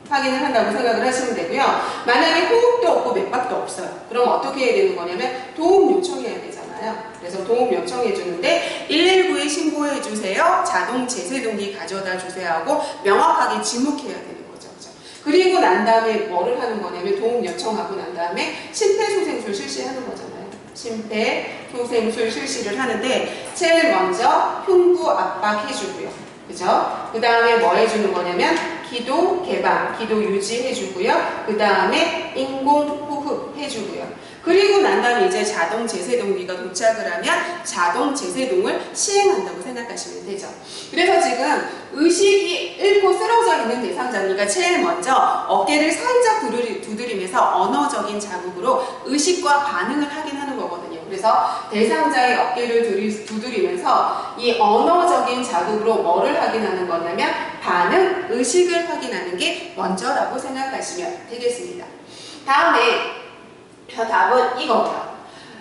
확인을 한다고 생각을 하시면 되고요. 만약에 호흡도 없고 맥박도 없어요. 그럼 어떻게 해야 되는 거냐면 도움 요청해야 되잖아요. 그래서 도움 요청해 주는데 119에 신고해 주세요. 자동 제세동기 가져다 주세요 하고 명확하게 지목해야 되는 거죠. 그리고 난 다음에 뭐를 하는 거냐면 도움 요청하고 난 다음에 심폐소생술 실시하는 거잖아요. 심폐소생술 실시를 하는데 제일 먼저 흉부 압박해주고요. 그죠? 그 다음에 뭐 해주는 거냐면 기도 개방, 기도 유지해주고요. 그 다음에 인공호흡 해주고요. 그리고 난 다음에 이제 자동 제세동기가 도착을 하면 자동 제세동을 시행한다고 생각하시면 되죠. 그래서 지금 의식이 잃고 쓰러져 있는 대상자니까 제일 먼저 어깨를 살짝 두드리면서 언어적인 자국으로 의식과 반응을 확인하는 거거든요. 그래서 대상자의 어깨를 두드리면서 이 언어적인 자국으로 뭐를 확인하는 거냐면 반응, 의식을 확인하는 게 먼저라고 생각하시면 되겠습니다. 다음에 답은 이거고요.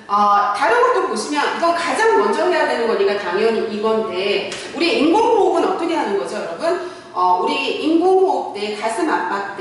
다른 것도 보시면 이건 가장 먼저 해야 되는 거니까 당연히 이건데 우리 인공호흡은 어떻게 하는 거죠, 여러분? 우리 인공호흡 때 가슴 압박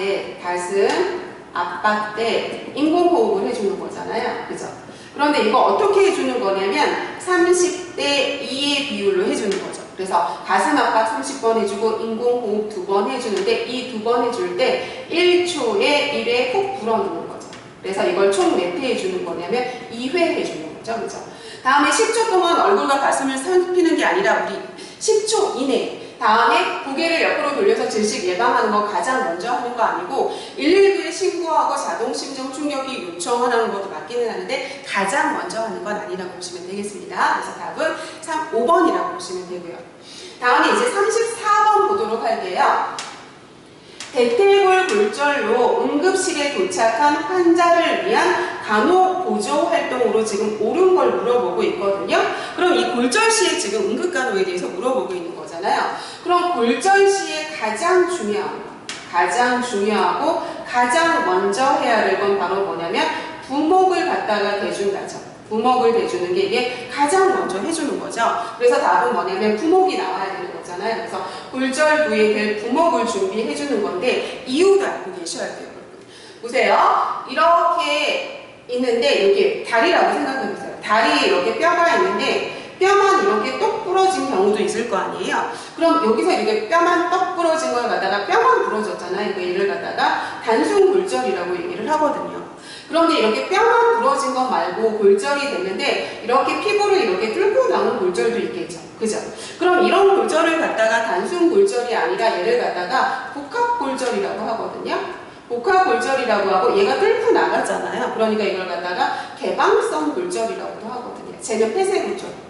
때 인공호흡을 해주는 거잖아요. 그죠? 그런데 이거 어떻게 해주는 거냐면 30대 2의 비율로 해주는 거죠. 그래서 가슴 압박 30번 해주고 인공호흡 2번 해주는데 이 2번 해줄 때 1초에 1회 훅 불어넣는 거죠. 그래서 이걸 총 몇 회 해주는 거냐면 2회 해주는 거죠. 그죠? 다음에 10초 동안 얼굴과 가슴을 살피는 게 아니라 우리 10초 이내 다음에 고개를 옆으로 돌려서 질식 예방하는 거 가장 먼저 하는 거 아니고 119에 신고하고 자동 심정 충격기 요청하는 것도 맞기는 하는데 가장 먼저 하는 건 아니라고 보시면 되겠습니다. 그래서 답은 5번이라고 보시면 되고요. 다음에 이제 34번 보도록 할게요. 대퇴골 골절로 응급실에 도착한 환자를 위한 간호보조 활동으로 지금 옳은 걸 물어보고 있거든요. 그럼 이 골절 시에 지금 응급간호에 대해서 물어보고 있는 거잖아요. 그럼 골절 시에 가장 중요하고 가장 먼저 해야 될 건 바로 뭐냐면 부목을 갖다가 대준다죠. 부목을 대주는 게 이게 가장 먼저 해주는 거죠. 그래서 답은 뭐냐면 부목이 나와야 되는 거잖아요. 그래서 골절 부위에 될 부목을 준비해 주는 건데 이유도 알고 계셔야 돼요. 보세요. 이렇게 있는데 여기 다리라고 생각해 보세요. 다리에 이렇게 뼈가 있는데 뼈만 이렇게 똑 부러진 경우도 있을 거 아니에요. 그럼 여기서 이렇게 뼈만 똑 부러진 걸 갖다가 뼈만 부러졌잖아요. 얘를 갖다가 단순 골절이라고 얘기를 하거든요. 그런데 이렇게 뼈만 부러진 것 말고 골절이 됐는데 이렇게 피부를 이렇게 뚫고 나온 골절도 있겠죠. 그죠? 그럼 이런 골절을 갖다가 단순 골절이 아니라 얘를 갖다가 복합 골절이라고 하거든요. 복합 골절이라고 하고 얘가 뚫고 나가잖아요. 그러니까 이걸 갖다가 개방성 골절이라고도 하거든요. 쟤는 폐쇄 골절이고요.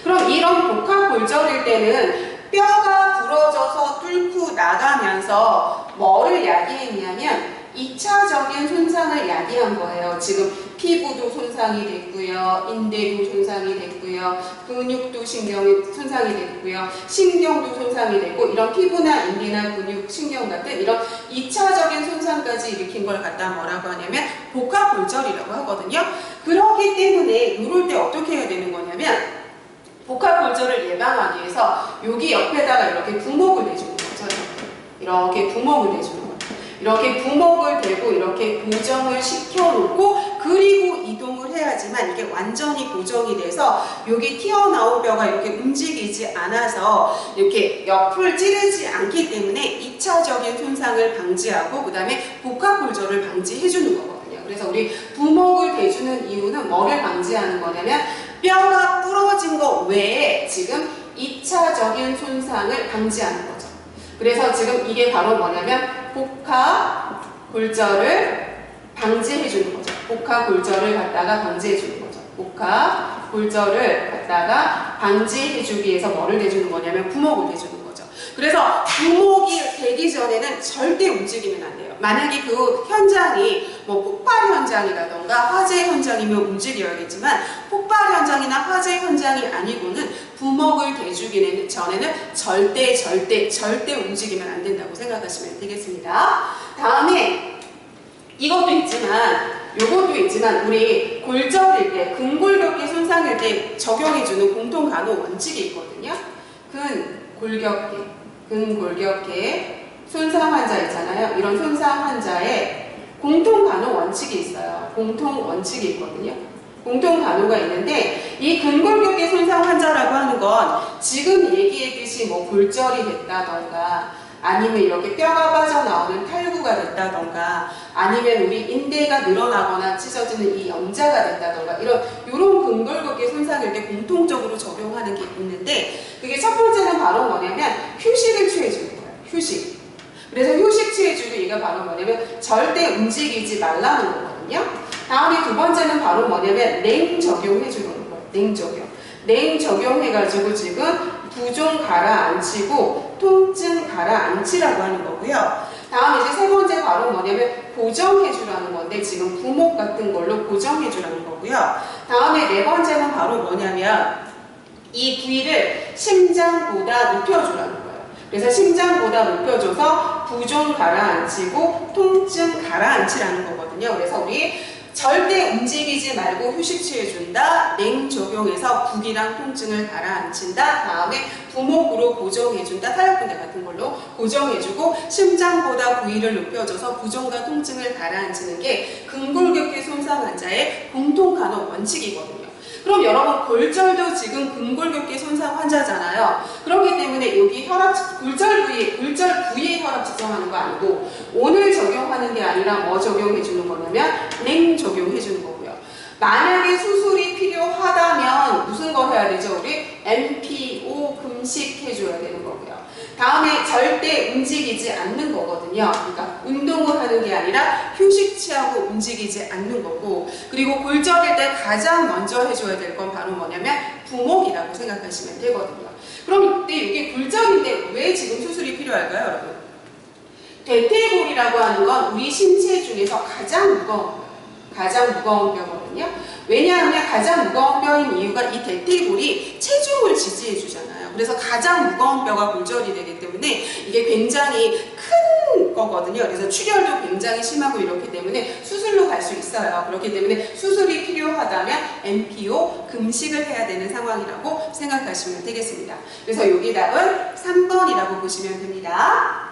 그럼 이런 복합 골절일 때는 뼈가 부러져서 뚫고 나가면서 뭐를 야기했냐면 2차적인 손상을 야기한 거예요. 지금 피부도 손상이 됐고요. 인대도 손상이 됐고요. 근육도 신경이 손상이 됐고요. 신경도 손상이 됐고 이런 피부나 인대나 근육, 신경 같은 이런 2차적인 손상까지 일으킨 걸 갖다 뭐라고 하냐면 복합골절이라고 하거든요. 그렇기 때문에 이럴 때 어떻게 해야 되는 거냐면 복합골절을 예방하기 위해서 여기 옆에다가 이렇게 부목을 내주는 거죠. 이렇게 부목을 내주는 거예요. 이렇게 부목을 대고 이렇게 고정을 시켜놓고 그리고 이동을 해야지만 이게 완전히 고정이 돼서 여기 튀어나온 뼈가 이렇게 움직이지 않아서 이렇게 옆을 찌르지 않기 때문에 2차적인 손상을 방지하고 그 다음에 복합골절을 방지해주는 거거든요. 그래서 우리 부목을 대주는 이유는 뭐를 방지하는 거냐면 뼈가 부러진 것 외에 지금 2차적인 손상을 방지하는 거죠. 그래서 지금 이게 바로 뭐냐면 복합 골절을 방지해 주는 거죠. 복합 골절을 갖다가 방지해 주는 거죠. 복합 골절을 갖다가 방지해 주기 위해서 뭐를 대주는 거냐면 부목을 대주는 거죠. 그래서 부목이 되기 전에는 절대 움직이면 안 돼요. 만약에 그 현장이 뭐 폭발 현장이라던가 화재 현장이면 움직여야겠지만 폭발 현장이나 화재 현장이 아니고는 부목을 대주기 전에는 절대 움직이면 안 된다고 생각하시면 되겠습니다. 다음에 이것도 있지만 우리 골절일 때 근골격계 손상일 때 적용해주는 공통 간호 원칙이 있거든요. 근골격계 손상 환자 있잖아요. 이런 손상 환자의 공통 간호 원칙이 있어요. 공통 원칙이 있거든요. 공통 간호가 있는데 이 근골격계 손상 환자라고 하는 건 지금 얘기했듯이 뭐 골절이 됐다던가 아니면 이렇게 뼈가 빠져나오는 탈구가 됐다던가 아니면 우리 인대가 늘어나거나 찢어지는 이 염자가 됐다던가 이런 근골격계 손상일 때 공통적으로 적용하는 게 있는데 그게 첫 번째는 바로 뭐냐면 휴식을 취해주는 거예요. 휴식. 그래서 휴식 취해주고 얘가 바로 뭐냐면 절대 움직이지 말라는 거거든요. 다음에 두 번째는 바로 뭐냐면 냉 적용해주는 거예요. 냉 적용. 냉 적용해가지고 지금 부종 가라앉히고 통증 가라앉히라고 하는 거고요. 다음 이제 세 번째 바로 뭐냐면 고정해주라는 건데 지금 부목 같은 걸로 고정해주라는 거고요. 다음에 네 번째는 바로 뭐냐면 이 부위를 심장보다 높여주라는 거예요. 그래서 심장보다 높여줘서 부종 가라앉히고 통증 가라앉히라는 거거든요. 그래서 우리 절대 움직이지 말고 휴식 취해준다. 냉 적용해서 부기랑 통증을 가라앉힌다. 다음에 부목으로 고정해준다. 타협분대 같은 걸로 고정해주고 심장보다 부위를 높여줘서 부종과 통증을 가라앉히는 게 근골격계 손상 환자의 공통 간호 원칙이거든요. 그럼 여러분 골절도 지금 근골격계 손상 환자잖아요. 그렇기 때문에 여기 골절 부위에 혈압 측정하는 거 아니고 오늘 적용하는 게 아니라 뭐 적용해 주는 거냐면 냉 적용해 주는 거고요. 만약에 수술이 필요하다면 무슨 거 해야 되죠? 우리 MPO 금식 해줘야 되는 거고요. 다음에 절대 움직이지 않는 거거든요. 그러니까 운동을 하는 게 아니라 휴식 취하고 움직이지 않는 거고, 그리고 골절일 때 가장 먼저 해줘야 될 건 바로 뭐냐면 부목이라고 생각하시면 되거든요. 그럼 이때 이게 골절인데 왜 지금 수술이 필요할까요, 여러분? 대퇴골이라고 하는 건 우리 신체 중에서 가장 무거운 뼈거든요. 왜냐하면 가장 무거운 뼈인 이유가 이 대퇴골이 체중을 지지해 주잖아요. 그래서 가장 무거운 뼈가 골절이 되기 때문에 이게 굉장히 큰 거거든요. 그래서 출혈도 굉장히 심하고 이렇기 때문에 수술로 갈 수 있어요. 그렇기 때문에 수술이 필요하다면 MPO, 금식을 해야 되는 상황이라고 생각하시면 되겠습니다. 그래서 여기 답은 3번이라고 보시면 됩니다.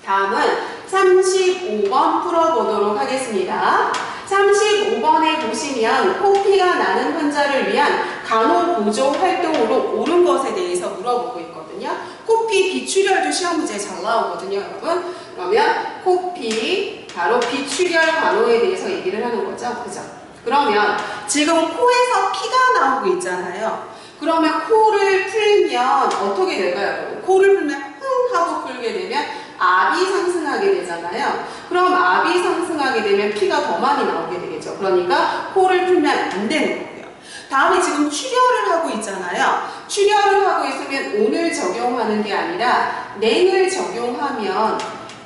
다음은 35번 풀어보도록 하겠습니다. 35번에 보시면 코피가 나는 환자를 위한 간호보조 활동으로 옳은 것에 대해서 물어보고 있거든요. 코피 비출혈도 시험 문제에 잘 나오거든요, 여러분. 그러면 코피, 바로 비출혈 간호에 대해서 얘기를 하는 거죠. 그죠? 그러면 지금 코에서 피가 나오고 있잖아요. 그러면 코를 풀면 어떻게 될까요, 여러분? 코를 풀면 흥 하고 풀게 되면 압이 상승하게 되잖아요. 그럼 압이 상승하게 되면 피가 더 많이 나오게 되겠죠. 그러니까 코를 풀면 안 되는 거고요. 다음에 지금 출혈을 하고 있잖아요. 출혈을 하고 있으면 온을 적용하는 게 아니라 냉을 적용하면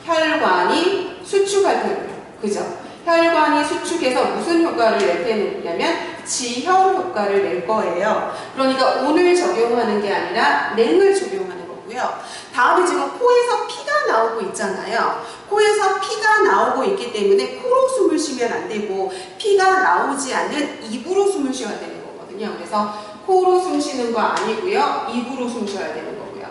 혈관이 수축할 거예요. 그죠? 혈관이 수축해서 무슨 효과를 낼 테냐면 지혈 효과를 낼 거예요. 그러니까 온을 적용하는 게 아니라 냉을 적용하는 거고요. 다음에 지금 코에서 피가 나오고 있잖아요. 코에서 피가 나오고 있기 때문에 코로 숨을 쉬면 안 되고 피가 나오지 않는 입으로 숨을 쉬어야 되는 거거든요. 그래서 코로 숨 쉬는 거 아니고요. 입으로 숨 쉬어야 되는 거고요.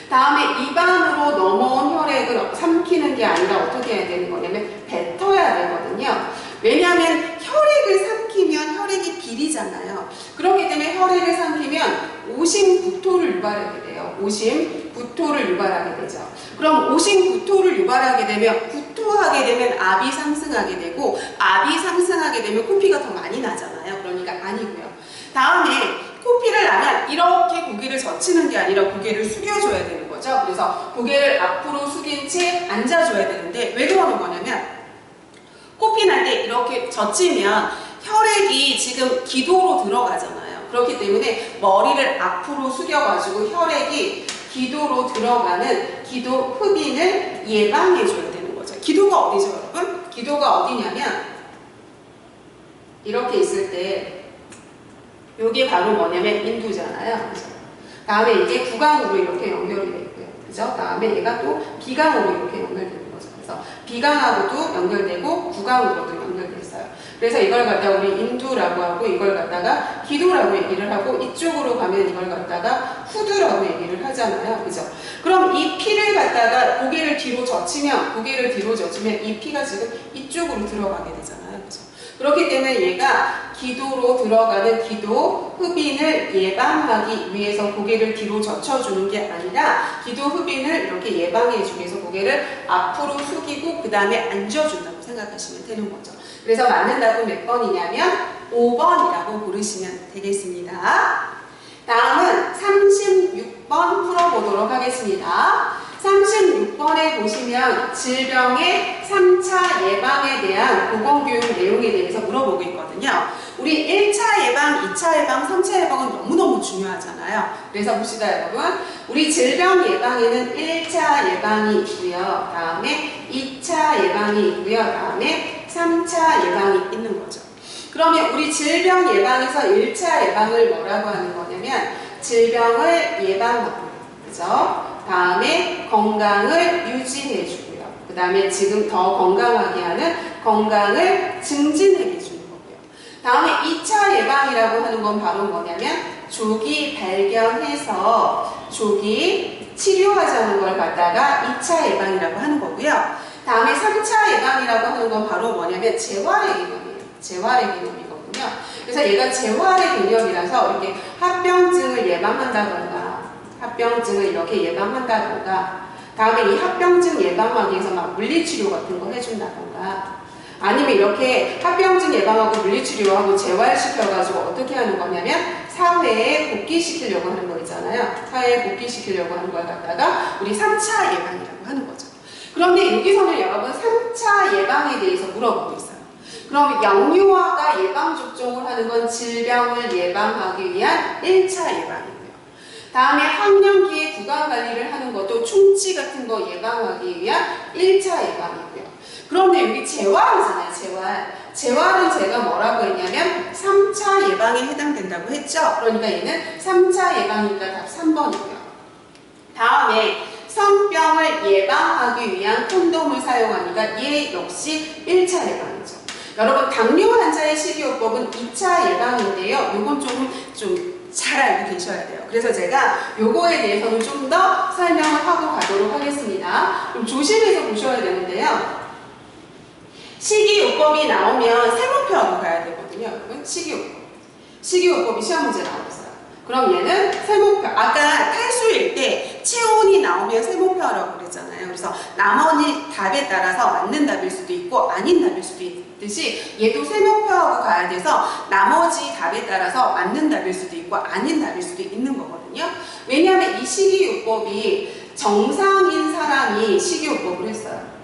다음에 입안으로 넘어온 혈액을 삼키는 게 아니라 어떻게 해야 되는 거냐면 뱉어야 되거든요. 왜냐하면 혈액을 삼키면 혈액이 비리잖아요. 그렇기 때문에 혈액을 삼키면 오심구토를 유발하게 돼요. 오심구토를 유발하게 되죠. 그럼 오심구토를 유발하게 되면 구토하게 되면 압이 상승하게 되고 압이 상승하게 되면 코피가 더 많이 나잖아요. 그러니까 아니고요. 다음에 코피를 나면 이렇게 고개를 젖히는 게 아니라 고개를 숙여줘야 되는 거죠. 그래서 고개를 앞으로 숙인 채 앉아줘야 되는데 왜 그러는 거냐면 코피 날 때 이렇게 젖히면 혈액이 지금 기도로 들어가잖아요. 그렇기 때문에 머리를 앞으로 숙여가지고 혈액이 기도로 들어가는 기도 흡인을 예방해줘야 되는 거죠. 기도가 어디죠, 여러분? 기도가 어디냐면 이렇게 있을 때 이게 바로 뭐냐면 인두잖아요. 그죠? 다음에 이게 구강으로 이렇게 연결이 되어 있고요. 그죠? 다음에 얘가 또 비강으로 이렇게 연결되는 거죠. 그래서 비강하고도 연결되고 구강으로도 연결되어 있어요. 그래서 이걸 갖다가 우리 인두라고 하고 이걸 갖다가 기도라고 얘기를 하고 이쪽으로 가면 이걸 갖다가 후두라고 얘기를 하잖아요. 그죠? 그럼 이 피를 갖다가 고개를 뒤로 젖히면 이 피가 지금 이쪽으로 들어가게 되잖아요. 그죠? 그렇기 때문에 얘가 기도로 들어가는 기도 흡인을 예방하기 위해서 고개를 뒤로 젖혀주는 게 아니라 기도 흡인을 이렇게 예방해주기 위해서 고개를 앞으로 숙이고 그 다음에 앉아준다고 생각하시면 되는 거죠. 그래서 맞는 답은 몇 번이냐면 5번이라고 고르시면 되겠습니다. 다음은 36번 풀어보도록 하겠습니다. 36번에 보시면 질병의 3차 예방에 대한 보건교육 내용에 대해서 물어보고 있거든요. 우리 1차 예방, 2차 예방, 3차 예방은 너무너무 중요하잖아요. 그래서 봅시다, 여러분. 우리 질병 예방에는 1차 예방이 있고요. 다음에 2차 예방이 있고요. 다음에 3차 예방이 있는 거죠. 그러면 우리 질병 예방에서 1차 예방을 뭐라고 하는 거냐면 질병을 예방하고, 그죠? 다음에 건강을 유지해 주고요. 그 다음에 지금 더 건강하게 하는 건강을 증진해 주는 거고요. 다음에 2차 예방이라고 하는 건 바로 뭐냐면 조기 발견해서 조기 치료하자는 걸 갖다가 2차 예방이라고 하는 거고요. 다음에 3차 예방이라고 하는 건 바로 뭐냐면 재활의 개념이에요. 재활의 개념이거든요. 그래서 얘가 재활의 개념이라서 이렇게 합병증을 예방한다던가 합병증을 이렇게 예방한다던가 다음에 이 합병증 예방하기 위해서 막 물리치료 같은 거 해준다던가 아니면 이렇게 합병증 예방하고 물리치료하고 재활시켜가지고 어떻게 하는 거냐면 사회에 복귀시키려고 하는 거 있잖아요. 사회에 복귀시키려고 하는 걸 갖다가 우리 3차 예방이라고 하는 거죠. 그런데 여기서는 여러분 3차 예방에 대해서 물어보고 있어요. 그럼 영유아가 예방접종을 하는 건 질병을 예방하기 위한 1차 예방이고요. 다음에 학령기에 구강관리를 하는 것도 충치 같은 거 예방하기 위한 1차 예방이고요. 그런데 여기 재활이잖아요. 재활은 제가 뭐라고 했냐면 3차 예방에 해당된다고 했죠. 그러니까 얘는 3차 예방이니까 답 3번이고요. 다음에 성병을 예방하기 위한 콘돔을 사용하니까 얘 역시 1차 예방이죠. 여러분 당뇨 환자의 식이요법은 2차 예방인데요. 요건 좀 잘 알고 계셔야 돼요. 그래서 제가 요거에 대해서는 좀 더 설명을 하고 가도록 하겠습니다. 좀 조심해서 보셔야 되는데요. 식이요법이 나오면 세모표하고 가야 되거든요. 여러분 식이요법이 시험 문제 나왔어요. 그럼 얘는 세모표. 아까 탈수일 때 체온이 나오면 세모표라고 그랬잖아요. 그래서 나머지 답에 따라서 맞는 답일 수도 있고 아닌 답일 수도 있듯이 얘도 세모표하고 가야 돼서 나머지 답에 따라서 맞는 답일 수도 있고 아닌 답일 수도 있는 거거든요. 왜냐하면 이 식이요법이 정상인 사람이 식이요법을 했어요.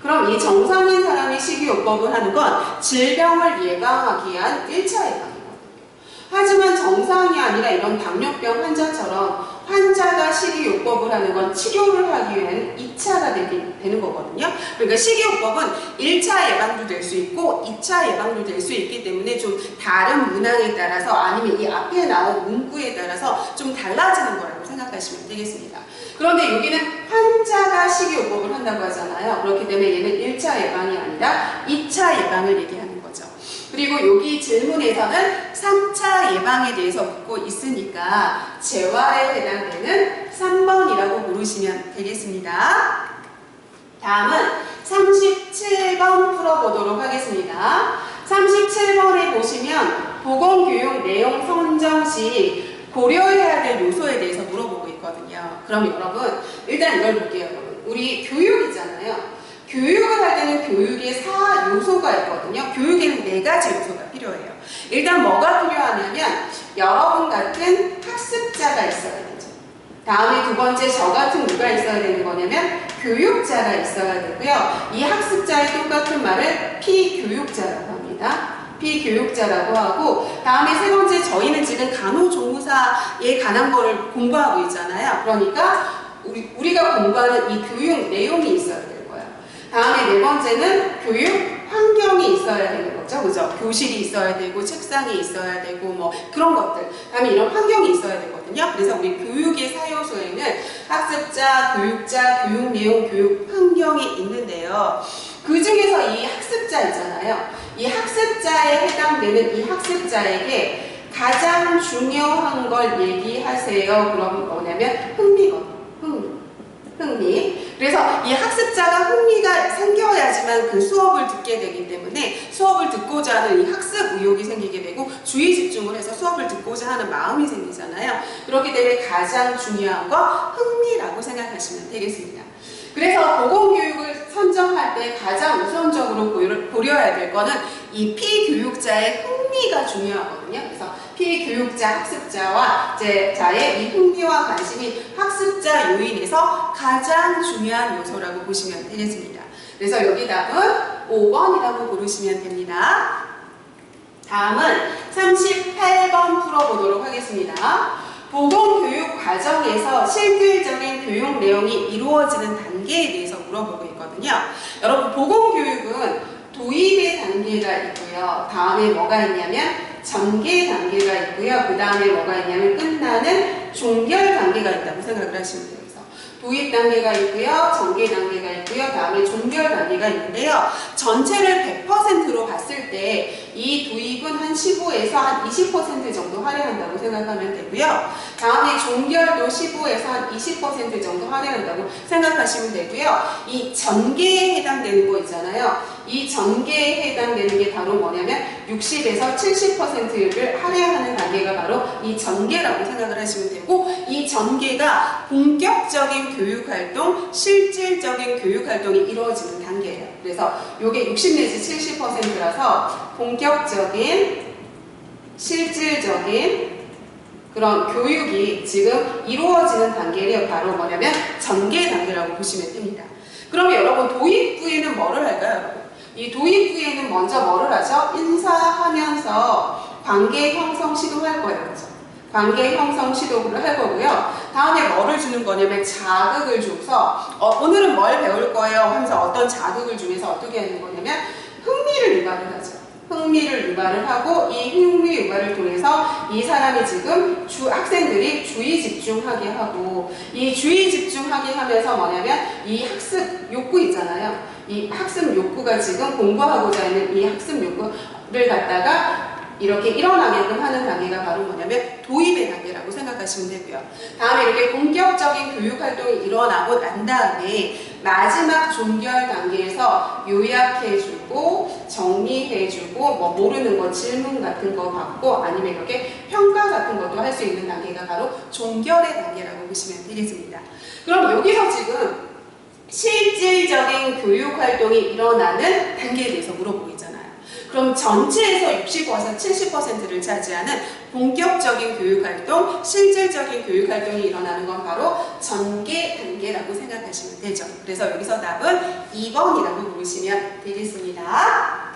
그럼 이 정상인 사람이 식이요법을 하는 건 질병을 예방하기 위한 1차 예방이거든요. 하지만 정상이 아니라 이런 당뇨병 환자처럼 환자가 식이요법을 하는 건 치료를 하기 위한 2차가 되는 거거든요. 그러니까 식이요법은 1차 예방도 될 수 있고 2차 예방도 될 수 있기 때문에 좀 다른 문항에 따라서 아니면 이 앞에 나온 문구에 따라서 좀 달라지는 거라고 생각하시면 되겠습니다. 그런데 여기는 환자가 식이요법을 한다고 하잖아요. 그렇기 때문에 얘는 1차 예방이 아니라 2차 예방을 얘기하는 거죠. 그리고 여기 질문에서는 3차 예방에 대해서 묻고 있으니까 재활에 해당되는 3번이라고 물으시면 되겠습니다. 다음은 37번 풀어보도록 하겠습니다. 37번에 보시면 보건교육 내용 선정 시 고려해야 될 요소에 대해서 물어보고 있거든요. 그럼 여러분 일단 이걸 볼게요. 우리 교육이잖아요. 교육을 할 때는 교육에 4요소가 있거든요. 교육에는 4가지 요소가 필요해요. 일단 뭐가 필요하냐면 여러분 같은 학습자가 있어야 되죠. 다음에 두 번째 저 같은 누가 있어야 되는 거냐면 교육자가 있어야 되고요. 이 학습자의 똑같은 말을 피교육자라고 합니다. 피교육자라고 하고 다음에 세 번째 저희는 지금 간호조무사에 관한 거를 공부하고 있잖아요. 그러니까 우리가 공부하는 이 교육 내용이 있어야 돼요. 다음에 네 번째는 교육 환경이 있어야 되는 거죠. 그죠? 교실이 있어야 되고, 책상이 있어야 되고, 뭐, 그런 것들. 다음에 이런 환경이 있어야 되거든요. 그래서 우리 교육의 4요소에는 학습자, 교육자, 교육 내용, 교육 환경이 있는데요. 그 중에서 이 학습자 있잖아요. 이 학습자에 해당되는 이 학습자에게 가장 중요한 걸 얘기하세요. 그럼 뭐냐면 흥미거든요. 흥미. 그래서 이 학습자가 흥미가 생겨야지만 그 수업을 듣게 되기 때문에 수업을 듣고자 하는 이 학습 의욕이 생기게 되고 주의 집중을 해서 수업을 듣고자 하는 마음이 생기잖아요. 그렇기 때문에 가장 중요한 거 흥미라고 생각하시면 되겠습니다. 그래서 보건교육을 선정할 때 가장 우선적으로 고려해야 될 거는 이 피교육자의 흥미가 중요하거든요. 그래서 피교육자 학습자와 자의 이 흥미와 관심이 학습자 요인에서 가장 중요한 요소라고 보시면 되겠습니다. 그래서 여기 답은 5번이라고 고르시면 됩니다. 다음은 38번 풀어보도록 하겠습니다. 보건교육 과정에서 실질적인 교육 내용이 이루어지는 단계에 대해서 물어보고 있거든요. 여러분 보건교육은 도입의 단계가 있고요. 다음에 뭐가 있냐면 전개 단계가 있고요. 그 다음에 뭐가 있냐면 끝나는 종결 단계가 있다고 생각을 하시면 돼요. 그래서 도입 단계가 있고요. 전개 단계가 있고요. 다음에 종결 단계가 있는데요. 전체를 100%로 봤을 때 이 도입은 한 15에서 한 20% 정도 할애한다고 생각하면 되고요. 다음에 종결도 15에서 한 20% 정도 할애한다고 생각하시면 되고요. 이 전개에 해당되는 거 있잖아요. 이 전개에 해당되는 게 바로 뭐냐면 60에서 70%를 할애하는 단계 단계가 바로 이 전개라고 생각을 하시면 되고, 이 전개가 본격적인 교육활동, 실질적인 교육활동이 이루어지는 단계예요. 그래서 이게 60 내지 70%라서 본격적인, 실질적인 그런 교육이 지금 이루어지는 단계를 바로 뭐냐면 전개 단계라고 보시면 됩니다. 그러면 여러분 도입부에는 뭐를 할까요? 여러분? 이 도입부에는 먼저 뭐를 하죠? 인사하면서 관계 형성 시도할 거예요. 그렇죠? 관계 형성 시도를 할 거고요. 다음에 뭐를 주는 거냐면 자극을 줘서 오늘은 뭘 배울 거예요 하면서 어떤 자극을 주면서 어떻게 하는 거냐면 흥미를 유발을 하죠. 흥미를 유발을 하고 이 흥미 유발을 통해서 이 사람이 지금 학생들이 주의 집중하게 하고, 이 주의 집중하게 하면서 뭐냐면 이 학습 욕구 있잖아요. 이 학습 욕구가 지금 공부하고자 하는 이 학습 욕구를 갖다가 이렇게 일어나게끔 하는 단계가 바로 뭐냐면 도입의 단계라고 생각하시면 되고요. 다음에 이렇게 본격적인 교육활동이 일어나고 난 다음에 마지막 종결 단계에서 요약해주고 정리해주고 뭐 모르는 거 질문 같은 거 받고 아니면 이렇게 평가 같은 것도 할 수 있는 단계가 바로 종결의 단계라고 보시면 되겠습니다. 그럼 여기서 지금 실질적인 교육활동이 일어나는 단계에 대해서 물어보고 있잖아요. 그럼 전체에서 60%, 70%를 차지하는 본격적인 교육활동, 실질적인 교육활동이 일어나는 건 바로 전개 단계라고 생각하시면 되죠. 그래서 여기서 답은 2번이라고 부르시면 되겠습니다.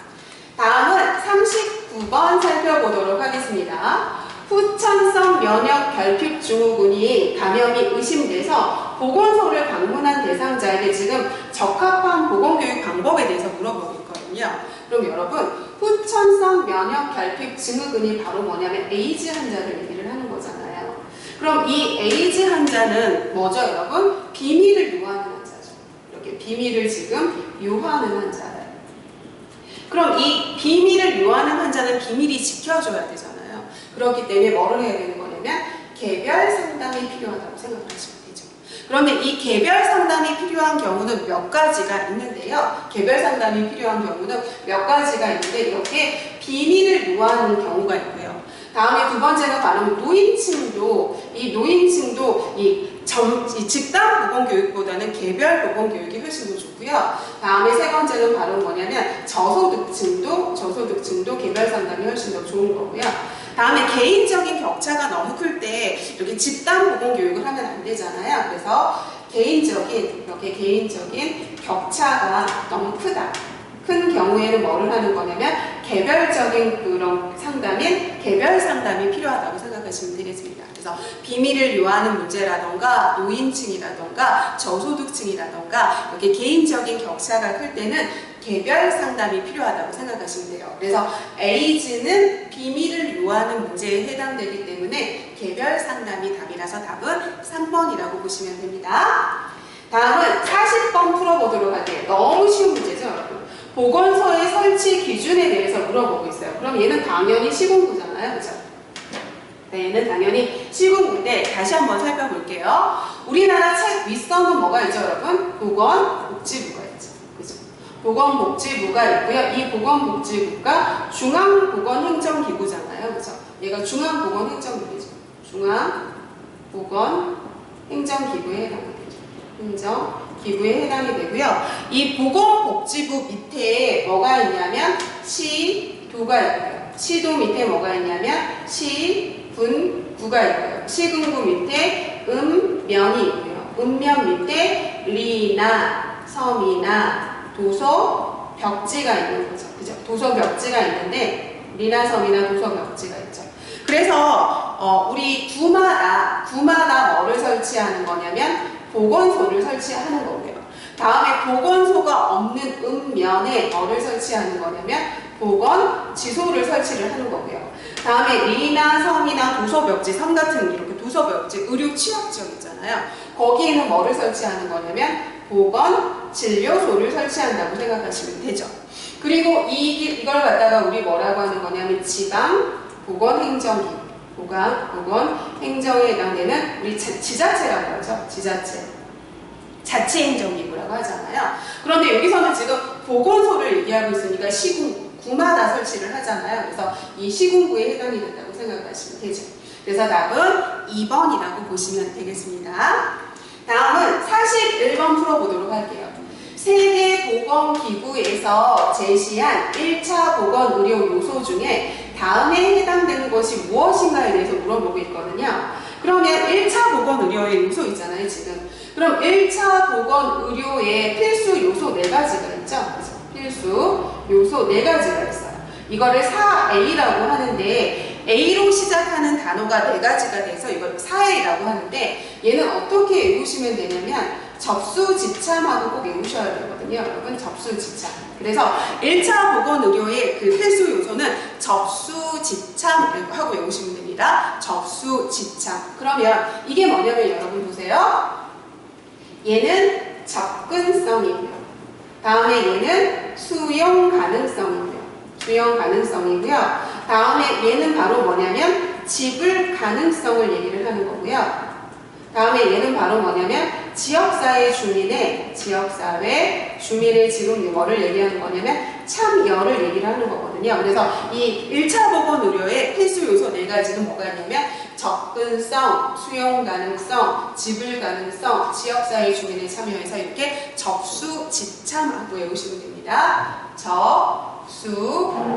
다음은 39번 살펴보도록 하겠습니다. 후천성 면역 결핍 증후군이 감염이 의심돼서 보건소를 방문한 대상자에게 지금 적합한 보건교육 방법에 대해서 물어보고 있거든요. 그럼 여러분, 후천성 면역 결핍 증후군이 바로 뭐냐면 에이즈 환자를 얘기를 하는 거잖아요. 그럼 이 에이즈 환자는 뭐죠, 여러분? 비밀을 요하는 환자죠. 이렇게 비밀을 지금 요하는 환자예요. 그럼 이 비밀을 요하는 환자는 비밀이 지켜져야 되잖아요. 그렇기 때문에 뭐를 해야 되는 거냐면 개별 상담이 필요하다고 생각하시면 되죠. 그런데 이 개별 상담이 필요한 경우는 몇 가지가 있는데요. 개별 상담이 필요한 경우는 몇 가지가 있는데 이렇게 비밀을 요하는 경우가 있고요. 다음에 두 번째는 바로 노인층도 이 집단 보건교육보다는 개별 보건교육이 훨씬 더 좋고요. 다음에 세 번째는 바로 뭐냐면 저소득층도 개별 상담이 훨씬 더 좋은 거고요. 다음에 개인적인 격차가 너무 클 때 이렇게 집단 보건교육을 하면 안 되잖아요. 그래서 개인적인 격차가 너무 큰 경우에는 뭐를 하는 거냐면 개별적인 그런 상담인 개별 상담이 필요하다고 생각하시면 되겠습니다. 그래서 비밀을 요하는 문제라던가 노인층이라던가 저소득층이라던가 이렇게 개인적인 격차가 클 때는 개별 상담이 필요하다고 생각하시면 돼요. 그래서 에이즈는 비밀을 요하는 문제에 해당되기 때문에 개별 상담이 답이라서 답은 3번이라고 보시면 됩니다. 다음은 40번 풀어보도록 할게요. 너무 쉬운 문제죠, 여러분. 보건소의 설치 기준에 대해서 물어보고 있어요. 그럼 얘는 당연히 시군구잖아요, 그죠? 네, 얘는 당연히 시군구인데 다시 한번 살펴볼게요. 우리나라 책 윗선은 뭐가 있죠, 여러분? 보건복지부가 있죠, 그죠? 보건복지부가 있고요. 이 보건복지부가 중앙보건행정기구잖아요, 그죠? 얘가 중앙보건행정기구죠. 중앙보건행정기구에 해당합니다. 행정기구에 해당이 되고요. 이 보건복지부 밑에 뭐가 있냐면 시도가 있고요. 시도 밑에 뭐가 있냐면 시군구가 있고요. 시군구 밑에 읍면이 있고요. 읍면 밑에 리나 섬이나 도서 벽지가 있는 거죠. 그죠? 도서 벽지가 있는데 리나 섬이나 도서 벽지가 있죠. 그래서 우리 구마다 뭐를 설치하는 거냐면 보건소를 설치하는 거고요. 다음에 보건소가 없는 읍면에 뭐를 설치하는 거냐면 보건지소를 설치를 하는 거고요. 다음에 리나 섬이나 도서벽지, 섬 같은 이렇게 도서벽지, 의료취약지역 있잖아요. 거기에는 뭐를 설치하는 거냐면 보건진료소를 설치한다고 생각하시면 되죠. 그리고 이걸 갖다가 우리 뭐라고 하는 거냐면 지방보건행정기구. 보건행정에 해당되는 우리 지자체라고 하죠. 자치행정기구라고 하잖아요. 그런데 여기서는 지금 보건소를 얘기하고 있으니까 시군구 구마다 설치를 하잖아요. 그래서 이 시군구에 해당이 된다고 생각하시면 되죠. 그래서 답은 2번이라고 보시면 되겠습니다. 다음은 41번 풀어보도록 할게요. 세계보건기구에서 제시한 1차 보건의료 요소 중에 다음에 해당되는 것이 무엇인가에 대해서 물어보고 있거든요. 그러면 1차 보건의료의 요소 있잖아요, 지금. 그럼 1차 보건의료의 필수 요소 4가지가 있죠. 그죠? 필수 요소 4가지가 있어요. 이거를 4A라고 하는데 A로 시작하는 단어가 4가지가 돼서 이걸 4A라고 하는데 얘는 어떻게 외우시면 되냐면 접수지참하고 꼭 외우셔야 되거든요. 여러분 접수지참. 그래서 1차 보건의료의 그 필수 요소는 접수지참하고 외우시면 됩니다. 접수지참. 그러면 이게 뭐냐면 여러분 보세요. 얘는 접근성이고요. 다음에 얘는 수용 가능성이고요. 수용 가능성이고요. 다음에 얘는 바로 뭐냐면 지불 가능성을 얘기를 하는 거고요. 다음에 얘는 바로 뭐냐면 지역사회 주민의 지금 뭐를 얘기하는 거냐면 참여를 얘기를 하는 거거든요. 그래서 이 1차 보건의료의 필수 요소 4가지는 뭐가 있냐면 접근성, 수용 가능성, 지불 가능성, 지역사회 주민의 참여해서 이렇게 접수지참하고 외우시면 됩니다.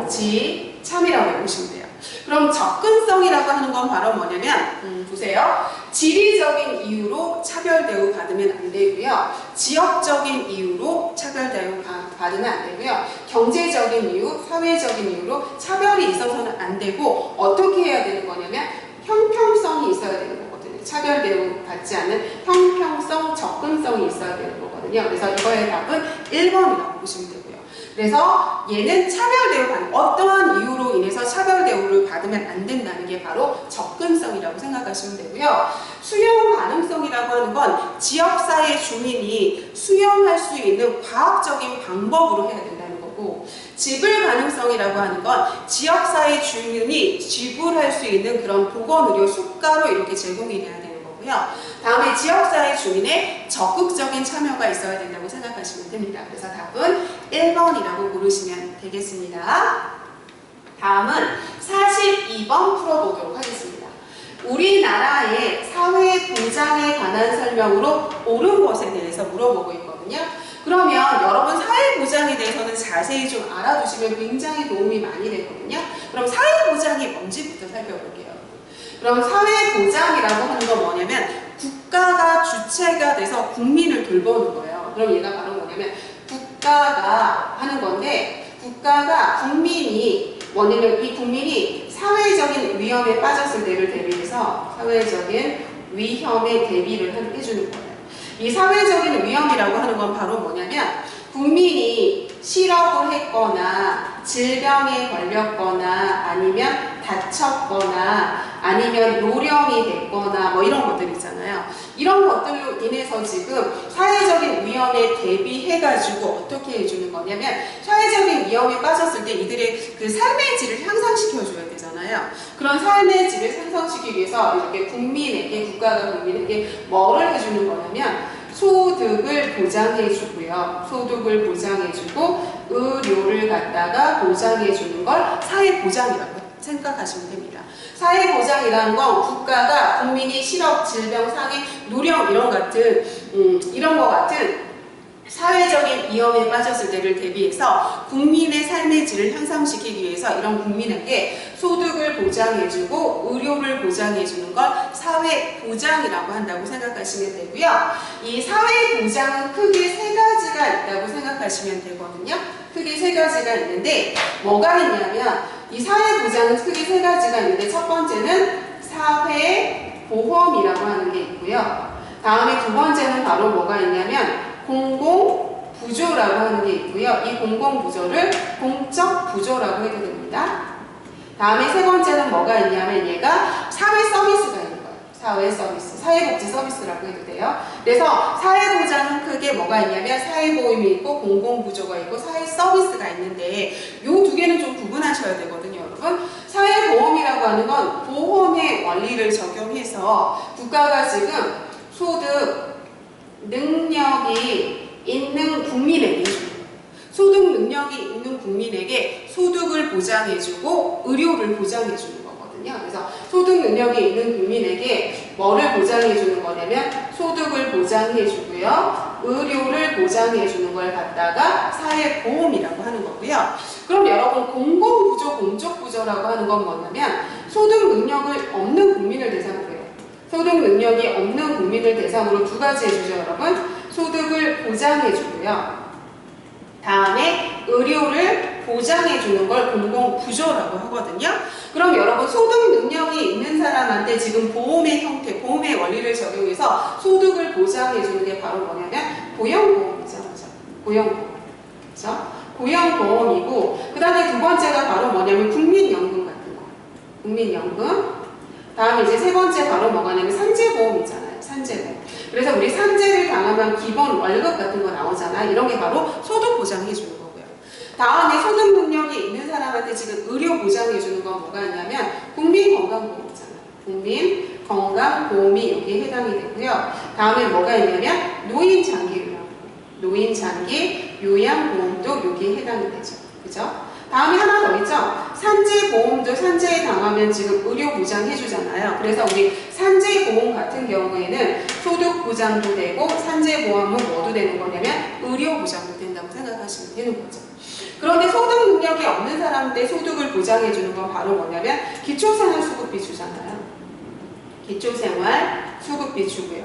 접수지참이라고 외우시면 돼요. 그럼 접근성이라고 하는 건 바로 뭐냐면 보세요. 지리적인 이유로 차별 대우 받으면 안 되고요. 지역적인 이유로 차별 대우 받으면 안 되고요. 경제적인 이유, 사회적인 이유로 차별이 있어서는 안 되고 어떻게 해야 되는 거냐면 형평성이 있어야 되는 거거든요. 차별 대우 받지 않는 형평성, 접근성이 있어야 되는 거거든요. 그래서 이거의 답은 1번이라고 보시면 되고요. 그래서 얘는 차별 대우 어떠한 이유로 인해서 차별 대우를 받으면 안 된다는 게 바로 접근성이라고 생각하시면 되고요. 수용 가능성이라고 하는 건 지역사회 주민이 수용할 수 있는 과학적인 방법으로 해야 된다는 거고, 지불 가능성이라고 하는 건 지역사회 주민이 지불할 수 있는 그런 보건의료 수가로 이렇게 제공이 돼야 되는 거고요. 다음에 지역사회 주민의 적극적인 참여가 있어야 된다고 생각하시면 됩니다. 그래서 답은 1번이라고 고르시면 되겠습니다. 다음은 42번 풀어보도록 하겠습니다. 우리나라의 사회보장에 관한 설명으로 옳은 것에 대해서 물어보고 있거든요. 그러면 여러분 사회보장에 대해서는 자세히 좀 알아두시면 굉장히 도움이 많이 되거든요. 그럼 사회보장이 뭔지부터 살펴볼게요. 그럼 사회보장이라고 하는 건 뭐냐면 국가가 주체가 돼서 국민을 돌보는 거예요. 그럼 얘가 바로 뭐냐면 국가가 하는 건데, 국가가 국민이 뭐냐면 이 국민이 사회적인 위험에 빠졌을 때를 대비해서 사회적인 위험에 대비를 해주는 거예요. 이 사회적인 위험이라고 하는 건 바로 뭐냐면 국민이 실업을 했거나 질병에 걸렸거나 아니면 다쳤거나 아니면 노령이 됐거나 뭐 이런 것들 있잖아요. 이런 것들로 인해서 지금 사회적인 위험에 대비해가지고 어떻게 해주는 거냐면 사회적인 위험에 빠졌을 때 이들의 그 삶의 질을 향상시켜줘야 되잖아요. 그런 삶의 질을 향상시키기 위해서 이렇게 국민에게, 국가가 국민에게 뭐를 해주는 거냐면 소득을 보장해주고요. 소득을 보장해주고 의료를 갖다가 보장해주는 걸 사회보장이라고 생각하시면 됩니다. 사회보장이라는 건 국가가 국민이 실업, 질병, 상해, 노령 이런 거 같은 사회적인 위험에 빠졌을 때를 대비해서 국민의 삶의 질을 향상시키기 위해서 이런 국민에게 소득을 보장해주고 의료를 보장해주는 걸 사회보장이라고 한다고 생각하시면 되고요. 이 사회보장은 크게 3가지가 있다고 생각하시면 되거든요. 크게 3가지가 있는데 뭐가 있냐면 이 사회보장은 크게 3가지가 있는데 첫 번째는 사회보험이라고 하는 게 있고요. 다음에 2번째는 바로 뭐가 있냐면 공공부조라고 하는 게 있고요. 이 공공부조를 공적부조라고 해도 됩니다. 다음에 3번째는 뭐가 있냐면 얘가 사회서비스가 있는 거예요. 사회서비스, 사회복지 서비스라고 해도 돼요. 그래서 사회보장은 크게 뭐가 있냐면 사회보험이 있고 공공부조가 있고 사회서비스가 있는데 이 2개는 좀 구분하셔야 되거든요, 여러분. 사회보험이라고 하는 건 보험의 원리를 적용해서 국가가 지금 소득, 능력이 있는 국민에게 해주는 거예요. 소득 능력이 있는 국민에게 소득을 보장해주고 의료를 보장해주는 거거든요. 그래서 소득 능력이 있는 국민에게 뭐를 보장해주는 거냐면 소득을 보장해주고요. 의료를 보장해주는 걸 갖다가 사회보험이라고 하는 거고요. 그럼 여러분 공공구조, 공적구조라고 하는 건 뭐냐면 소득 능력을 없는 국민을 대상으로 해요. 소득 능력이 없는 국민을 대상으로 두 가지 해주죠, 여러분. 소득을 보장해주고요. 다음에 의료를 보장해주는 걸 공공구조라고 하거든요. 그럼 여러분 소득 능력이 있는 사람한테 지금 보험의 형태, 보험의 원리를 적용해서 소득을 보장해주는 게 바로 뭐냐면 고용보험이죠. 그죠? 고용보험. 그죠? 고용보험이고 그 다음에 두 번째가 바로 뭐냐면 국민연금 같은 거. 국민연금. 다음에 이제 세 번째 바로 뭐냐면 산재보험이잖아요. 산재보험. 그래서 우리 산재를 당하면 기본 월급 같은 거 나오잖아. 이런 게 바로 소득 보장해주는 거고요. 다음에 소득 능력이 있는 사람한테 지금 의료 보장해주는 건 뭐가 있냐면 국민건강보험이잖아요. 국민건강보험이 여기에 해당이 되고요. 다음에 뭐가 있냐면 노인장기요양보험. 노인장기요양보험도 여기에 해당이 되죠. 그죠? 다음에 하나 더 있죠. 산재보험도 산재에 당하면 지금 의료 보장해주잖아요. 그래서 우리 산재보험 같은 경우에는 소득 보장도 되고 산재보험은 뭐도 되는 거냐면 의료 보장도 된다고 생각하시면 되는 거죠. 그런데 소득 능력이 없는 사람한테 소득을 보장해주는 건 바로 뭐냐면 기초생활수급비 주잖아요. 기초생활수급비 주고요.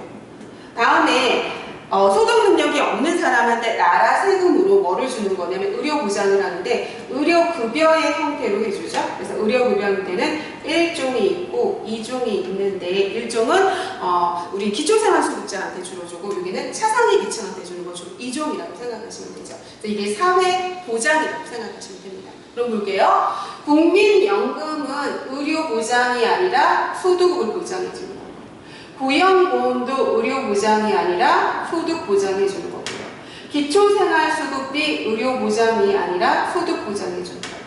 다음에 소득 능력이 없는 사람한테 나라 세금으로 뭐를 주는 거냐면 의료 보장을 하는데 의료급여의 형태로 해주죠. 그래서 의료급여 형태는 1종이 있고 2종이 있는데 1종은 우리 기초생활수급자한테 주로 주고 여기는 차상위 계층한테 주는 거 주로 2종이라고 생각하시면 되죠. 그래서 이게 사회보장이라고 생각하시면 됩니다. 그럼 볼게요. 국민연금은 의료보장이 아니라 소득을 보장해주는 거예요. 고용보험도 의료보장이 아니라 소득보장해주는 거고요. 기초생활수급비 의료보장이 아니라 소득보장해주는 거고요.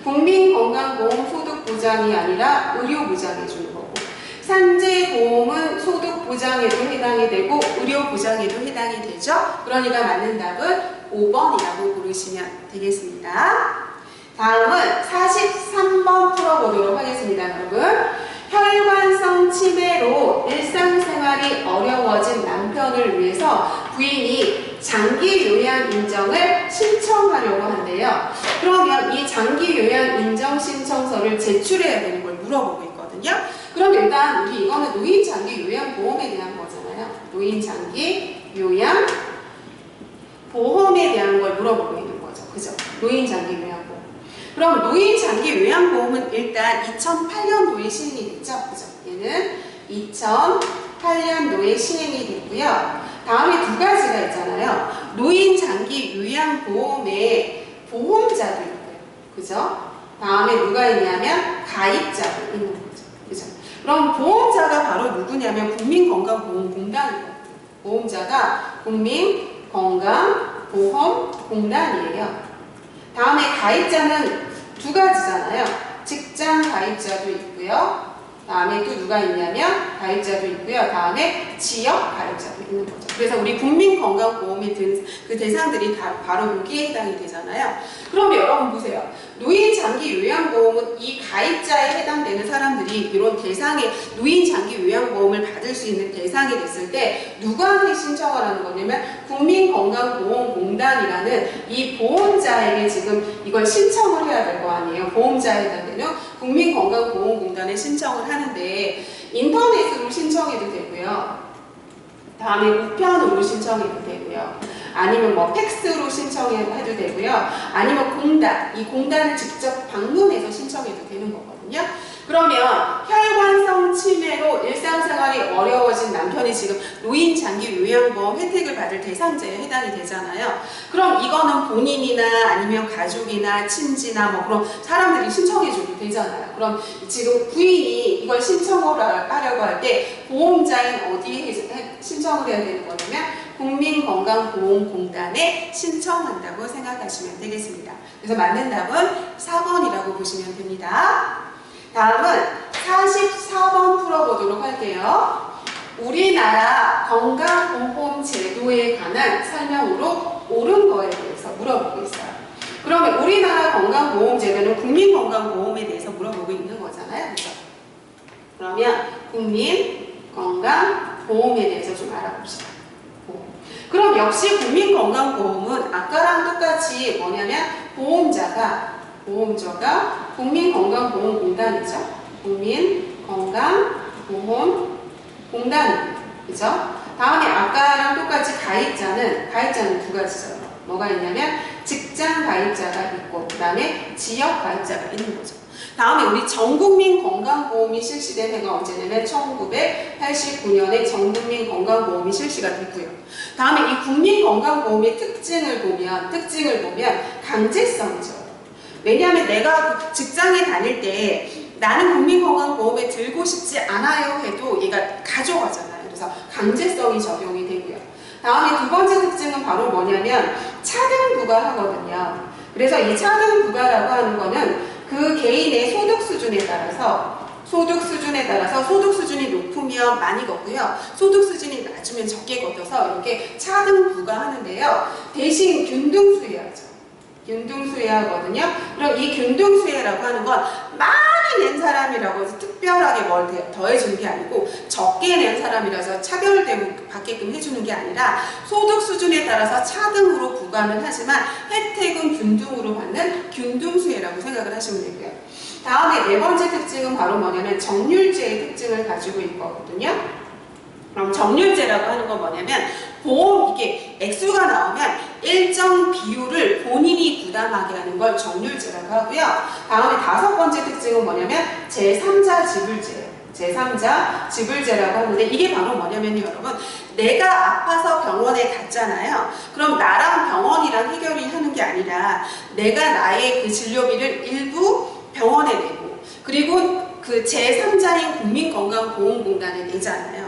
국민건강보험 소득보장이 아니라 의료보장해주는 거고 산재보험은 소득보장에도 해당이 되고 의료보장에도 해당이 되죠. 그러니까 맞는 답은 5번이라고 고르시면 되겠습니다. 다음은 43번 풀어보도록 하겠습니다. 여러분. 혈관성 치매로 일상생활이 어려워진 남편을 위해서 부인이 장기 요양 인정을 신청하려고 한대요. 그러면 이 장기 요양 인정 신청서를 제출해야 되는 걸 물어보고 있거든요. 그럼 일단 우리 이거는 노인 장기 요양 보험에 대한 거잖아요. 노인 장기 요양 보험에 대한 걸 물어보고 있는 거죠. 그죠? 노인 장기 요양 보험. 그럼 노인 장기 요양보험은 일단 2008년도에 시행이 됐죠. 그죠? 얘는 2008년도에 시행이 됐고요. 다음에 두 가지가 있잖아요. 노인 장기 요양보험에 보험자도 있고요. 그죠? 다음에 누가 있냐면 가입자도 있는 거죠. 그죠? 그럼 보험자가 바로 누구냐면 국민건강보험공단이거든요. 보험자가 국민건강보험공단이에요. 다음에 가입자는 두 가지잖아요. 직장 가입자도 있고요. 다음에 또 누가 있냐면 가입자도 있고요. 다음에 지역 가입자도 있는 거죠. 그래서 우리 국민건강보험에 든 그 대상들이 다 바로 여기에 해당이 되잖아요. 그럼 여러분 보세요. 노인 장기 요양보험은 이 가입자에 해당되는 사람들이 이런 대상에 노인 장기 요양보험을 받을 수 있는 대상이 됐을 때 누구한테 신청을 하는 거냐면 국민건강보험공단이라는 이 보험자에게 지금 이걸 신청을 해야 될 거 아니에요. 보험자에 해당되는 국민건강보험공단에 신청을 하는데 인터넷으로 신청해도 되고요. 다음에 우편으로 신청해도 되고요. 아니면 뭐 팩스로 신청해도 되고요. 아니면 공단, 이 공단을 직접 방문해서 신청해도 되는 거거든요. 그러면 혈관성 치매로 일상생활이 어려워진 남편이 지금 노인 장기 요양보험 혜택을 받을 대상자에 해당이 되잖아요. 그럼 이거는 본인이나 아니면 가족이나 친지나 뭐 그런 사람들이 신청해줘도 되잖아요. 그럼 지금 부인이 이걸 신청을 하려고 할 때 보험자인 어디에 신청을 해야 되는 거냐면 국민건강보험공단에 신청한다고 생각하시면 되겠습니다. 그래서 맞는 답은 4번이라고 보시면 됩니다. 다음은 44번 풀어보도록 할게요. 우리나라 건강보험 제도에 관한 설명으로 옳은 거에 대해서 물어보고 있어요. 그러면 우리나라 건강보험제도는 국민건강보험에 대해서 물어보고 있는 거잖아요. 그죠? 그러면 국민건강보험에 대해서 좀 알아봅시다. 그럼 역시 국민건강보험은 아까랑 똑같이 뭐냐면 보험자가 국민건강보험공단이죠. 국민건강보험공단, 그죠? 다음에 아까랑 똑같이 가입자는 두 가지죠. 뭐가 있냐면 직장 가입자가 있고 그 다음에 지역 가입자가 있는 거죠. 다음에 우리 전국민 건강보험이 실시된 해가 언제냐면 1989년에 전국민 건강보험이 실시가 됐고요. 다음에 이 국민건강보험의 특징을 보면 강제성이죠. 왜냐하면 내가 직장에 다닐 때 나는 국민건강보험에 들고 싶지 않아요 해도 얘가 가져가잖아요. 그래서 강제성이 적용이 되고요. 다음에 두 번째 특징은 바로 뭐냐면 차등 부과하거든요. 그래서 이 차등 부과라고 하는 거는 그 개인의 소득 수준에 따라서 소득 수준이 높으면 많이 걷고요. 소득 수준이 낮으면 적게 걷어서 이렇게 차등 부과하는데요. 대신 균등수혜하죠. 균등수혜하거든요. 그럼 이 균등수혜라고 하는 건 많이 낸 사람이라고 해서 특별하게 뭘 더해주는 게 아니고 적게 낸 사람이라서 차별대우 받게끔 해주는 게 아니라 소득 수준에 따라서 차등으로 부과는 하지만 혜택은 균등으로 받는 균등수혜라고 생각을 하시면 되고요. 다음에 네 번째 특징은 바로 뭐냐면 정률제의 특징을 가지고 있거든요. 그럼 정률제라고 하는 건 뭐냐면 보험 이게 액수가 나오면 일정 비율을 본인이 부담하게 하는 걸 정률제라고 하고요. 다음에 다섯 번째 특징은 뭐냐면 제3자 지불제예요. 제3자 지불제라고 하는데 이게 바로 뭐냐면요, 여러분. 내가 아파서 병원에 갔잖아요. 그럼 나랑 병원이랑 해결이 하는 게 아니라 내가 나의 그 진료비를 일부 병원에 내고 그리고 그 제3자인 국민건강보험공단에 내잖아요.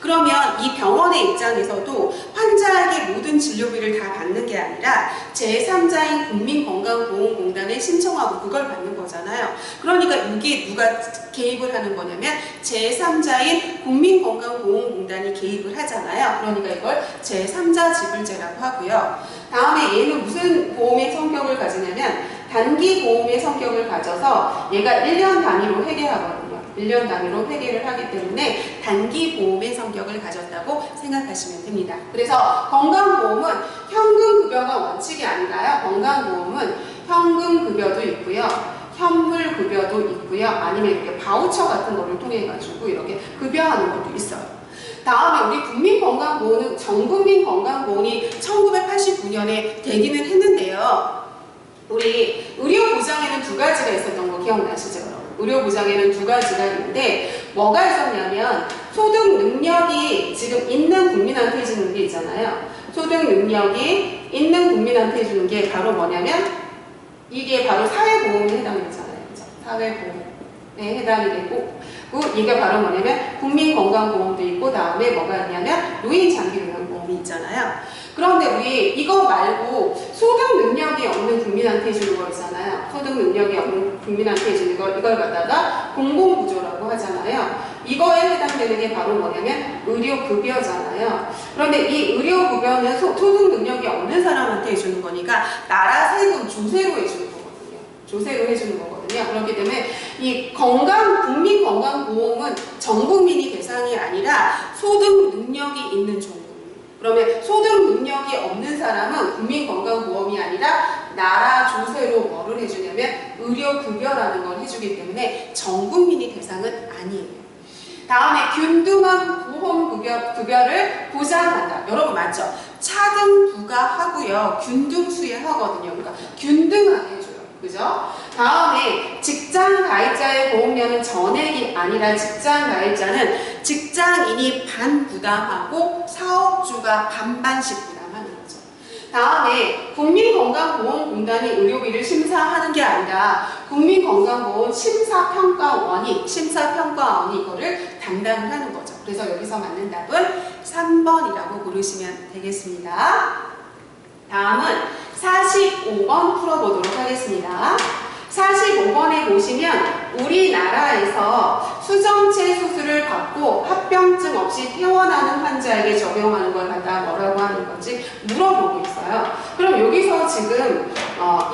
그러면 이 병원의 입장에서도 환자에게 모든 진료비를 다 받는 게 아니라 제3자인 국민건강보험공단에 신청하고 그걸 받는 거잖아요. 그러니까 이게 누가 개입을 하는 거냐면 제3자인 국민건강보험공단이 개입을 하잖아요. 그러니까 이걸 제3자 지불제라고 하고요. 다음에 얘는 무슨 보험의 성격을 가지냐면 단기 보험의 성격을 가져서 얘가 1년 단위로 회계하거든요. 1년 단위로 회계를 하기 때문에 단기 보험의 성격을 가졌다고 생각하시면 됩니다. 그래서 건강보험은 현금급여가 원칙이 아니라요. 건강보험은 현금급여도 있고요. 현물급여도 있고요. 아니면 이렇게 바우처 같은 거를 통해 가지고 이렇게 급여하는 것도 있어요. 다음에 우리 국민건강보험은 전국민건강보험이 1989년에 되기는 했는데요. 우리 의료보장에는 두 가지가 있었던 거 기억나시죠? 의료보장에는 두 가지가 있는데 뭐가 있었냐면 소득 능력이 지금 있는 국민한테 해주는 게 있잖아요. 소득 능력이 있는 국민한테 해주는 게 바로 뭐냐면 이게 바로 사회보험에 해당이 되잖아요. 그렇죠? 사회보험에 해당이 되고 이게 바로 뭐냐면 국민건강보험도 있고 다음에 뭐가 있냐면 노인장기요양보험이 있잖아요. 그런데 우리 이거 말고 소득 능력이 없는 국민한테 해주는 거 있잖아요. 소득 능력이 없는 국민한테 해주는 거 이걸 갖다가 공공구조라고 하잖아요. 이거에 해당되는 게 바로 뭐냐면 의료급여잖아요. 그런데 이 의료급여는 소득 능력이 없는 사람한테 해주는 거니까 나라 세금 조세로 해주는 거거든요. 조세로 해주는 거거든요. 그렇기 때문에 이 국민건강보험은 전 국민이 대상이 아니라 소득 능력이 있는 종목. 그러면 소득 능력이 없는 사람은 국민건강보험이 아니라 나라 조세로 뭐를 해주냐면 의료급여라는 걸 해주기 때문에 전 국민이 대상은 아니에요. 다음에 균등한 보험급여를 보장한다. 여러분 맞죠? 차등 부과하고요. 균등수혜하거든요. 그러니까 균등하게 해줘요. 그죠? 다음에 직장 가입자의 보험료는 전액이 아니라 직장 가입자는 직장인이 반 부담하고 사업주가 반반씩 부담하는 거죠. 다음에 국민건강보험공단이 의료비를 심사하는 게 아니라 국민건강보험 심사평가원이 이거를 담당을 하는 거죠. 그래서 여기서 맞는 답은 3번이라고 고르시면 되겠습니다. 다음은 45번 풀어보도록 하겠습니다. 45번에 보시면 우리나라에서 수정체수 수술을 받고 합병증 없이 퇴원하는 환자에게 적용하는 걸 갖다 뭐라고 하는 건지 물어보고 있어요. 그럼 여기서 지금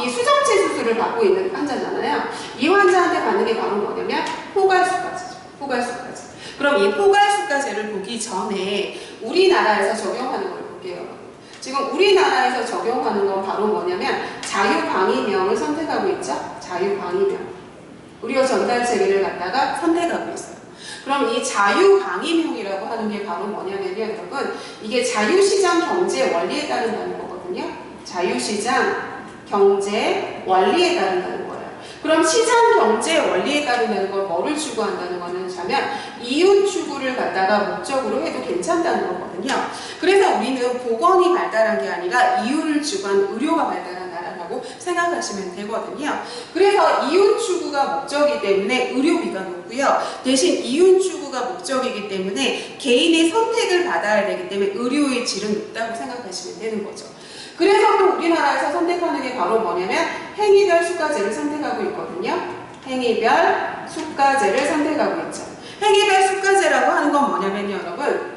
이 수정체 수술을 받고 있는 환자잖아요. 이 환자한테 받는 게 바로 뭐냐면 포괄수가제죠. 포괄수가제. 그럼 이 포괄수가제를 보기 전에 우리나라에서 적용하는 걸 볼게요. 지금 우리나라에서 적용하는 건 바로 뭐냐면 자유방위명을 선택하고 있죠. 자유방위명. 의료 전달 체계를 갖다가 선택하고 있어요. 그럼 이 자유방위명이라고 하는 게 바로 뭐냐면요, 여러분. 이게 자유시장 경제 원리에 따른다는 거거든요. 자유시장 경제 원리에 따른다는 거예요. 그럼 시장 경제 원리에 따른다는 건 뭐를 추구한다는 거는 자면 이윤 추구를 갖다가 목적으로 해도 괜찮다는 거거든요. 그래서 우리는 보건이 발달한 게 아니라 이윤을 추구한 의료가 발달한 나라라고 생각하시면 되거든요. 그래서 이윤 추구가 목적이기 때문에 의료비가 높고요. 대신 이윤 추구가 목적이기 때문에 개인의 선택을 받아야 되기 때문에 의료의 질은 높다고 생각하시면 되는 거죠. 그래서 또 우리나라에서 선택하는 게 바로 뭐냐면 행위별 수가제를 선택하고 있거든요. 행위별 수가제를 선택하고 있죠. 행위별 수가제라고 하는 건 뭐냐면요, 여러분.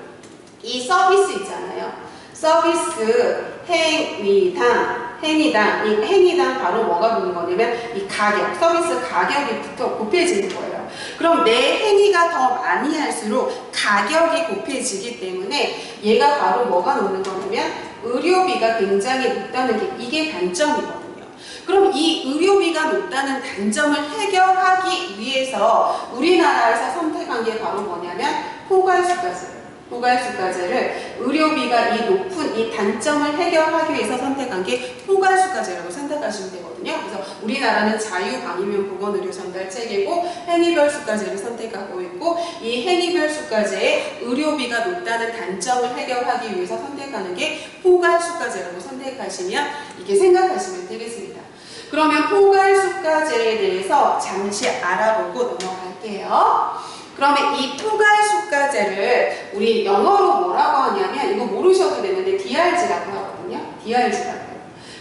이 서비스 있잖아요. 서비스, 행위당, 행위당. 이 행위당 바로 뭐가 붙는 거냐면 이 가격, 서비스 가격이 곱해지는 거예요. 그럼 내 행위가 더 많이 할수록 가격이 곱해지기 때문에 얘가 바로 뭐가 놓는 거냐면 의료비가 굉장히 높다는 게 이게 단점이거든요. 그럼 이 의료비가 높다는 단점을 해결하기 위해서 우리나라에서 선택한 게 바로 뭐냐면 포괄수가제예요. 포괄수가제를 의료비가 이 높은 이 단점을 해결하기 위해서 선택한 게 포괄수가제라고 생각하시면 되거든요. 그래서 우리나라는 자유방위명 보건의료 전달 체계고 행위별 수가제를 선택하고 있고 이 행위별 수가제에 의료비가 높다는 단점을 해결하기 위해서 선택하는 게 포괄수가제라고 선택하시면 이렇게 생각하시면 되겠습니다. 그러면 포괄수가제에 대해서 잠시 알아보고 넘어갈게요. 그러면 이 포괄수가제를 우리 영어로 뭐라고 하냐면 이거 모르셔도 되는데 DRG라고 하거든요. DRG라고 해요.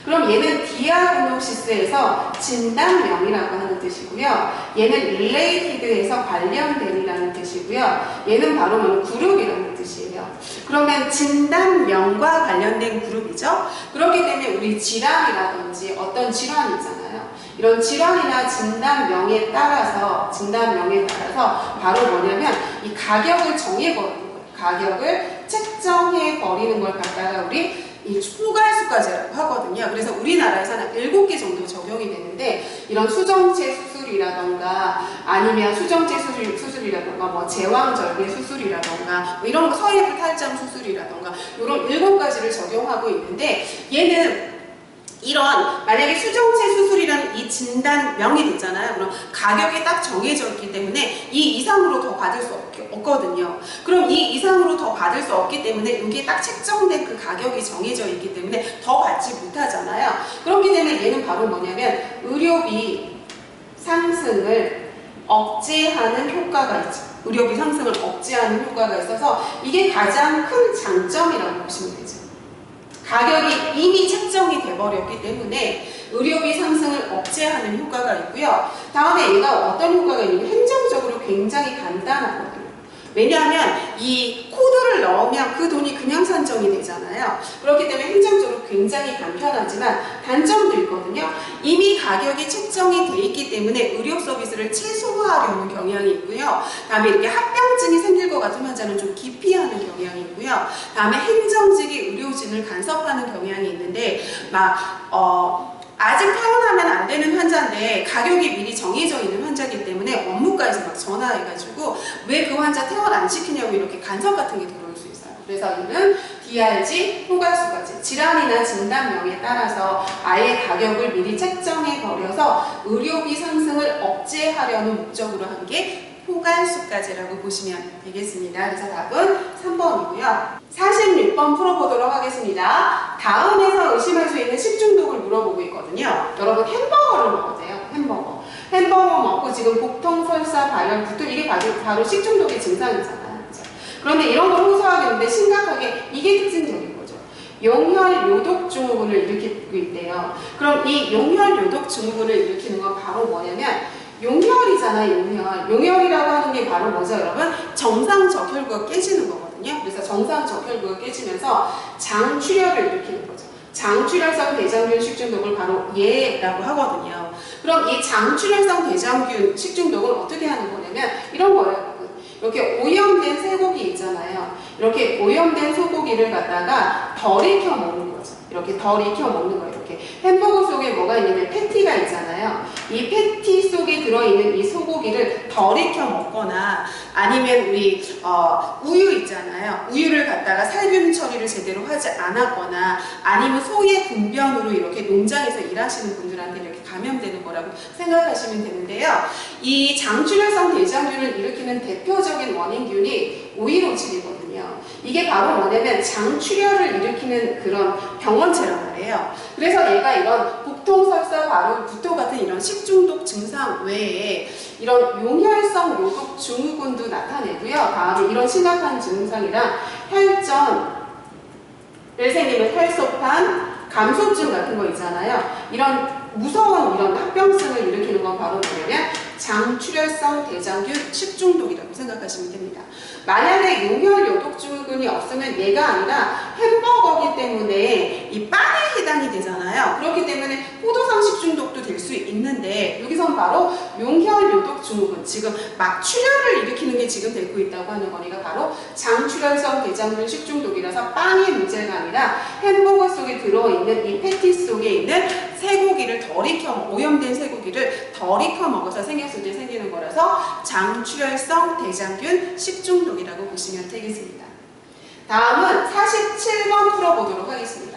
그럼 얘는 디아그노시스에서 진단명이라고 하는 뜻이고요. 얘는 related에서 관련된이라는 뜻이고요. 얘는 바로 뭐는 그룹이라는 뜻이에요. 그러면 진단명과 관련된 그룹이죠. 그렇기 때문에 우리 질환이라든지 어떤 질환이 있잖아요. 이런 질환이나 진단명에 따라서 바로 뭐냐면 이 가격을 정해버리는 거예요. 가격을 책정해 버리는 걸 갖다가 우리 이 포괄수가제라고 하거든요. 그래서 우리나라에서는 7개 정도 적용이 되는데 이런 수정체 수술이라던가 아니면 수정체 수술이라던가 뭐 제왕절개 수술이라던가 뭐 이런 거 서해부 탈장 수술이라던가 이런 7가지를 적용하고 있는데 얘는 이런 만약에 수정체 수술이라는 이 진단명이 있잖아요. 그럼 가격이 딱 정해져 있기 때문에 이 이상으로 더 받을 수 없거든요. 그럼 이 이상으로 더 받을 수 없기 때문에 여기에 딱 책정된 그 가격이 정해져 있기 때문에 더 받지 못하잖아요. 그렇기 때문에 얘는 바로 뭐냐면 의료비 상승을 억제하는 효과가 있죠. 의료비 상승을 억제하는 효과가 있어서 이게 가장 큰 장점이라고 보시면 되죠. 가격이 이미 책정이 돼버렸기 때문에 의료비 상승을 억제하는 효과가 있고요. 다음에 얘가 어떤 효과가 있냐면 행정적으로 굉장히 간단하거든요. 왜냐하면 이 코드를 넣으면 그 돈이 그냥 산정이 되잖아요. 그렇기 때문에 행정적으로 굉장히 간편하지만 단점도 있거든요. 이미 가격이 책정이 돼 있기 때문에 의료 서비스를 최소화하려는 경향이 있고요. 다음에 이렇게 합병증이 생길 것 같은 환자는 좀 기피하는 경향이 있고요. 다음에 행정직이 의료진을 간섭하는 경향이 있는데 아직 퇴원하면 안 되는 환자인데 가격이 미리 정해져 있는 환자이기 때문에 업무과에서 막 전화해가지고 왜 그 환자 퇴원 안 시키냐고 이렇게 간섭 같은 게 들어올 수 있어요. 그래서 이는 DRG 포괄수가제 질환이나 진단명에 따라서 아예 가격을 미리 책정해 버려서 의료비 상승을 억제하려는 목적으로 한 게 포괄수가제라고 보시면 되겠습니다. 그래서 답은 3번이고요. 46번 풀어보도록 하겠습니다. 다음에서 의심할 수 있는 식중독을 물어보고 있거든요. 여러분 햄버거를 먹으세요. 햄버거 먹고 지금 복통, 설사, 발열, 구토 이게 바로 식중독의 증상이잖아요. 그렇죠? 그런데 이런 걸 호소하겠는데 심각하게 이게 특징적인 거죠. 용혈요독 증후군을 일으키고 있대요. 그럼 이 용혈요독 증후군을 일으키는 건 바로 뭐냐면 용혈이잖아요, 용혈. 용혈이라고 하는 게 바로 뭐죠, 여러분? 정상 적혈구가 깨지는 거거든요. 그래서 정상 적혈구가 깨지면서 장출혈을 일으키는 거죠. 장출혈성 대장균 식중독을 바로 얘라고 하거든요. 그럼 이 장출혈성 대장균 식중독은 어떻게 하는 거냐면 이런 거예요, 여러분. 이렇게 오염된 쇠고기 있잖아요. 이렇게 오염된 소고기를 갖다가 덜 익혀 먹는 거죠. 이렇게 덜 익혀 먹는 거예요. 이렇게 햄버거 속에 뭐가 있냐면 패티가 있잖아요. 이 패티 속에 들어있는 이 소고기를 덜 익혀 먹거나 아니면 우리 우유 있잖아요. 우유를 갖다가 살균 처리를 제대로 하지 않았거나 아니면 소의 분변으로 이렇게 농장에서 일하시는 분들한테 이렇게 감염되는 거라고 생각하시면 되는데요. 이 장출혈성 대장균을 일으키는 대표적인 원인균이 오이로칠이거든요. 이게 바로 뭐냐면 장출혈을 일으키는 그런 병원체란 말이에요. 그래서 얘가 이런 복통설사, 발열, 구토 같은 이런 식중독 증상 외에 이런 용혈성 요독 증후군도 나타내고요. 다음에 이런 심각한 증상이랑 혈전, 일생이면 혈소판, 감소증 같은 거 있잖아요. 이런 무서운 이런 합병증을 일으키는 건 바로 뭐냐면 장출혈성 대장균 식중독이라고 생각하시면 됩니다. 만약에 용혈 요독 증후군이 없으면 얘가 아니라 햄버거기 때문에 이 빵에 해당이 되잖아요. 그렇기 때문에 포도당 식중독도 될 수 있는데 여기선 바로 용혈 요독 증후군, 지금 막 출혈을 일으키는 게 지금 되고 있다고 하는 거니까 바로 장출혈성 대장균 식중독이라서 빵의 문제가 아니라 햄버거 속에 들어있는 이 패티 속에 있는 쇠고기를 덜 익혀, 오염된 쇠고기를 덜 익혀 먹어서 생겼을 때 생기는 거라서 장출혈성 대장균 식중독이라고 보시면 되겠습니다. 다음은 47번 풀어보도록 하겠습니다.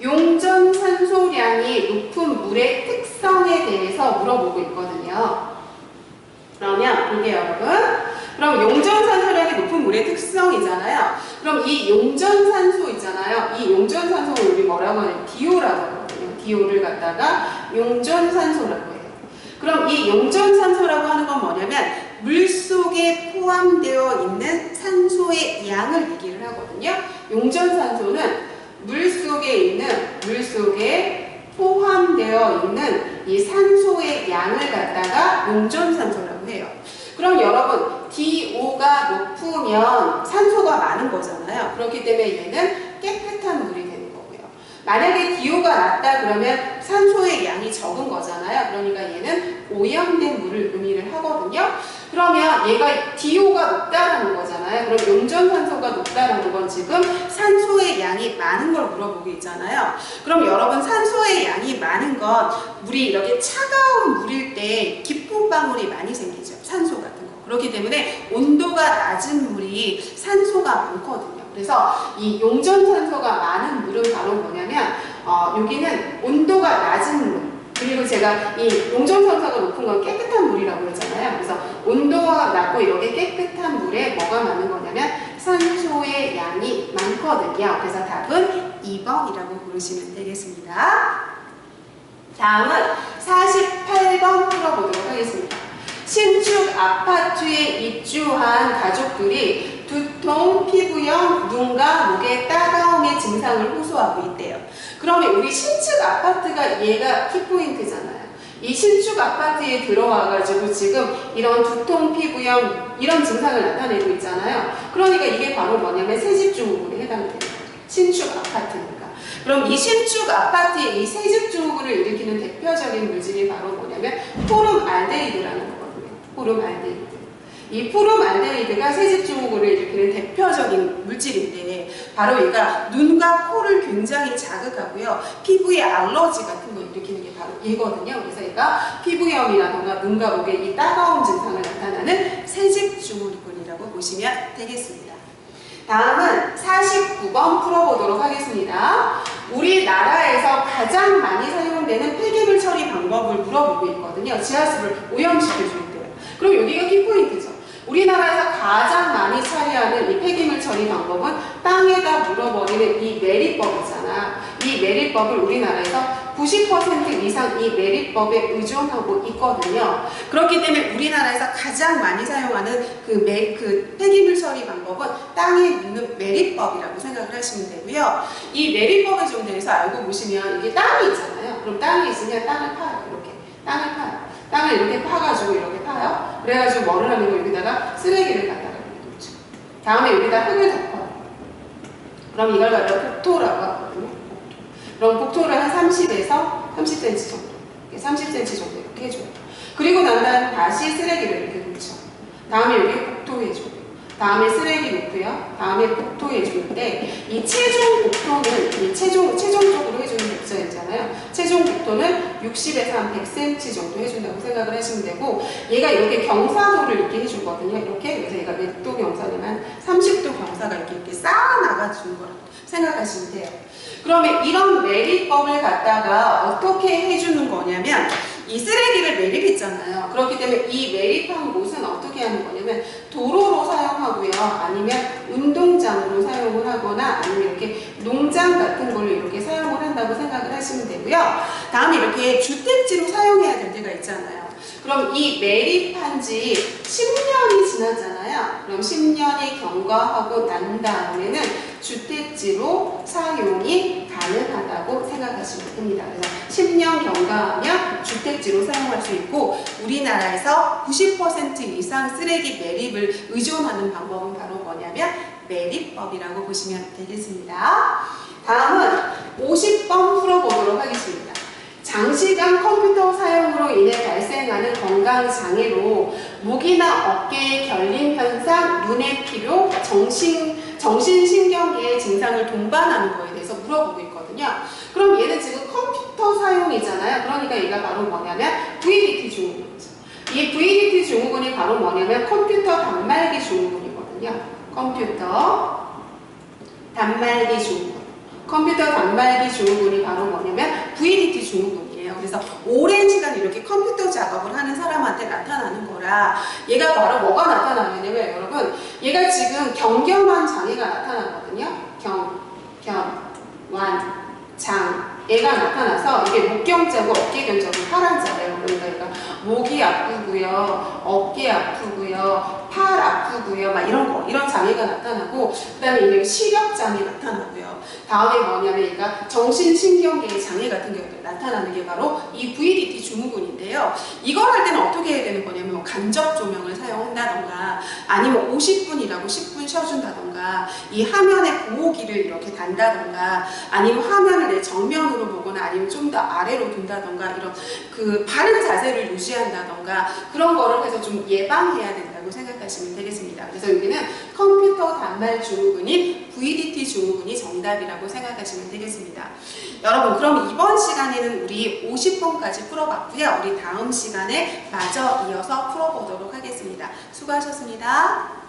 용전산소량이 높은 물의 특성에 대해서 물어보고 있거든요. 그러면 볼게요, 여러분. 그럼 용전산소량이 높은 물의 특성이잖아요. 그럼 이 용전산소 있잖아요. 이 용전산소를 우리 뭐라고 하냐면 DO라고 하거든요. DO를 갖다가 용전산소라고 해요. 그럼 이 용전산소라고 하는 건 뭐냐면 물속에 포함되어 있는 산소의 양을 얘기를 하거든요. 용전산소는 물속에 포함되어 있는 이 산소의 양을 갖다가 용전산소라고 해요. 그럼 여러분 DO가 높으면 산소가 많은 거잖아요. 그렇기 때문에 얘는 깨끗한 물이 되는 거고요. 만약에 DO가 낮다 그러면 산소의 양이 적은 거잖아요. 그러니까 얘는 오염된 물을 의미를 하거든요. 그러면 얘가 DO가 높다라는 거잖아요. 그럼 용전산소가 높다라는 건 지금 산소의 양이 많은 걸 물어보고 있잖아요. 그럼 여러분 산소의 양이 많은 건 물이 이렇게 차가운 물일 때 기포방울이 많이 생기죠. 산소 같은 거. 그렇기 때문에 온도가 낮은 물이 산소가 많거든요. 그래서 이 용전산소가 많은 물은 바로 뭐냐면 여기는 온도가 낮은 물, 그리고 제가 이 용전산소가 높은 건 깨끗한 물이라고 했잖아요. 그래서 온도가 낮고 이렇게 깨끗한 물에 뭐가 많은 거냐면 산소의 양이 많거든요. 그래서 답은 2번이라고 부르시면 되겠습니다. 다음은 48번 풀어보도록 하겠습니다. 신축 아파트에 입주한 가족들이 두통, 피부염, 눈과 목의 따가움의 증상을 호소하고 있대요. 그러면 우리 신축 아파트가 얘가 키포인트잖아요. 이 신축 아파트에 들어와가지고 지금 이런 두통, 피부염 이런 증상을 나타내고 있잖아요. 그러니까 이게 바로 뭐냐면 새집증후군에 해당되는 거예요. 신축 아파트니까. 그럼 이 신축 아파트의 이 새집증후군을 일으키는 대표적인 물질이 바로 뭐냐면 포름알데히드라는 거거든요. 포름알데히드. 이 포름알데히드가 새집증후군을 일으키는 대표적인 물질인데 바로 얘가 눈과 코를 굉장히 자극하고요. 피부에 알러지 같은 거 일으키는 게 바로 얘거든요. 그래서 얘가 피부염이라던가 눈과 목에 이 따가운 증상을 나타나는 새집증후군이라고 보시면 되겠습니다. 다음은 49번 풀어보도록 하겠습니다. 우리나라에서 가장 많이 사용되는 폐기물 처리 방법을 물어보고 있거든요. 지하수를 오염시켜줄 때요. 그럼 여기가 키포인트죠. 우리나라에서 가장 많이 처리하는 이 폐기물 처리 방법은 땅에다 물어버리는 이 매립법이잖아. 이 매립법을 우리나라에서 90% 이상 이 매립법에 의존하고 있거든요. 그렇기 때문에 우리나라에서 가장 많이 사용하는 그 폐기물 처리 방법은 땅에 묻는 매립법이라고 생각을 하시면 되고요. 이 매립법에 좀 대해서 알고 보시면 이게 땅이 있잖아요. 그럼 땅이 있으면 땅을 파요. 이렇게 땅을 파요. 땅을 이렇게 파가지고 이렇게 파요. 그래가지고 뭐를 하는 거 여기다가 쓰레기를 갖다가 놓죠. 다음에 여기다 흙을 덮어요. 그럼 이걸 갖다 복토라고 하거든요. 복토. 그럼 복토를 한 30에서 30cm 정도, 30cm 정도 이렇게 해줘요. 그리고 난 다음에 다시 쓰레기를 이렇게 놓죠. 다음에 여기 복토해줘요. 다음에 쓰레기 놓고요. 다음에 복토해주는데 이 최종 복토는 최종적으로 해주는 복사이잖아요. 최종 복토는 60에서 한 100cm 정도 해준다고 생각을 하시면 되고 얘가 이렇게 경사도를 이렇게 해주거든요. 이렇게 그래서 얘가 몇 도 경사냐면 30도 경사가 이렇게 쌓아나가주는 거라고 생각하시면 돼요. 그러면 이런 매립법을 갖다가 어떻게 해주는 거냐면 이 쓰레기를 매립했잖아요. 그렇기 때문에 이 매립한 곳은 어떻게 하는 거냐면 도로로 사용하고요. 아니면 운동장으로 사용을 하거나 아니면 이렇게 농장 같은 걸로 이렇게 사용을 한다고 생각을 하시면 되고요. 다음에 이렇게 주택지로 사용해야 될 때가 있잖아요. 그럼 이 매립한 지 10년이 지났잖아요. 그럼 10년이 경과하고 난 다음에는 주택지로 사용이 가능하다고 생각하시면 됩니다. 그래서 10년 경과하면 주택지로 사용할 수 있고 우리나라에서 90% 이상 쓰레기 매립을 의존하는 방법은 바로 뭐냐면 매립법이라고 보시면 되겠습니다. 다음은 50번 풀어보도록 하겠습니다. 장시간 컴퓨터 사용으로 인해 발생하는 건강장애로 목이나 어깨의 결림 현상, 눈의 피로, 정신신경계의 증상을 동반하는 거에 대해서 물어보고 있거든요. 그럼 얘는 지금 컴퓨터 사용이잖아요. 그러니까 얘가 바로 뭐냐면 VDT 증후군이죠. 이 VDT 증후군이 바로 뭐냐면 컴퓨터 단말기 증후군이거든요. 컴퓨터 단말기 증후군. 컴퓨터 단말기 증후군이 바로 뭐냐면 VDT 증후군이에요. 그래서 오랜 시간 이렇게 컴퓨터 작업을 하는 사람한테 나타나는 거라 얘가 바로 뭐가 나타나냐면 여러분 얘가 지금 경경환 장애가 나타나거든요. 장 얘가 나타나서 이게 목경자고 어깨경자고 파란자예요. 그러니까 얘가 목이 아프고요, 어깨 아프고요, 팔 아프고요, 막 이런 장애가 나타나고 그 다음에 이게 시력장애 나타나고요. 다음에 뭐냐면 얘가 정신신경계의 장애 같은 경우도 나타나는 게 바로 이 VDT 증후군인데요. 이걸 할 때는 어떻게 해야 되는 거냐면 간접 조명을 사용한다던가 아니면 50분이라고 10분 쉬어준다던가 이 화면에 보호기를 이렇게 단다던가 아니면 화면을 내 정면으로 보거나 아니면 좀 더 아래로 둔다던가 이런 그 바른 자세를 유지한다던가 그런 거를 해서 좀 예방해야 된다고 생각하시면 되겠습니다. 그래서 여기는 컴퓨터 단말 증후군인 VDT 증후군이 정답이라고 생각하시면 되겠습니다. 여러분 그럼 이번 시간에는 우리 50번까지 풀어봤고요. 우리 다음 시간에 마저 이어서 풀어보도록 하겠습니다. 수고하셨습니다.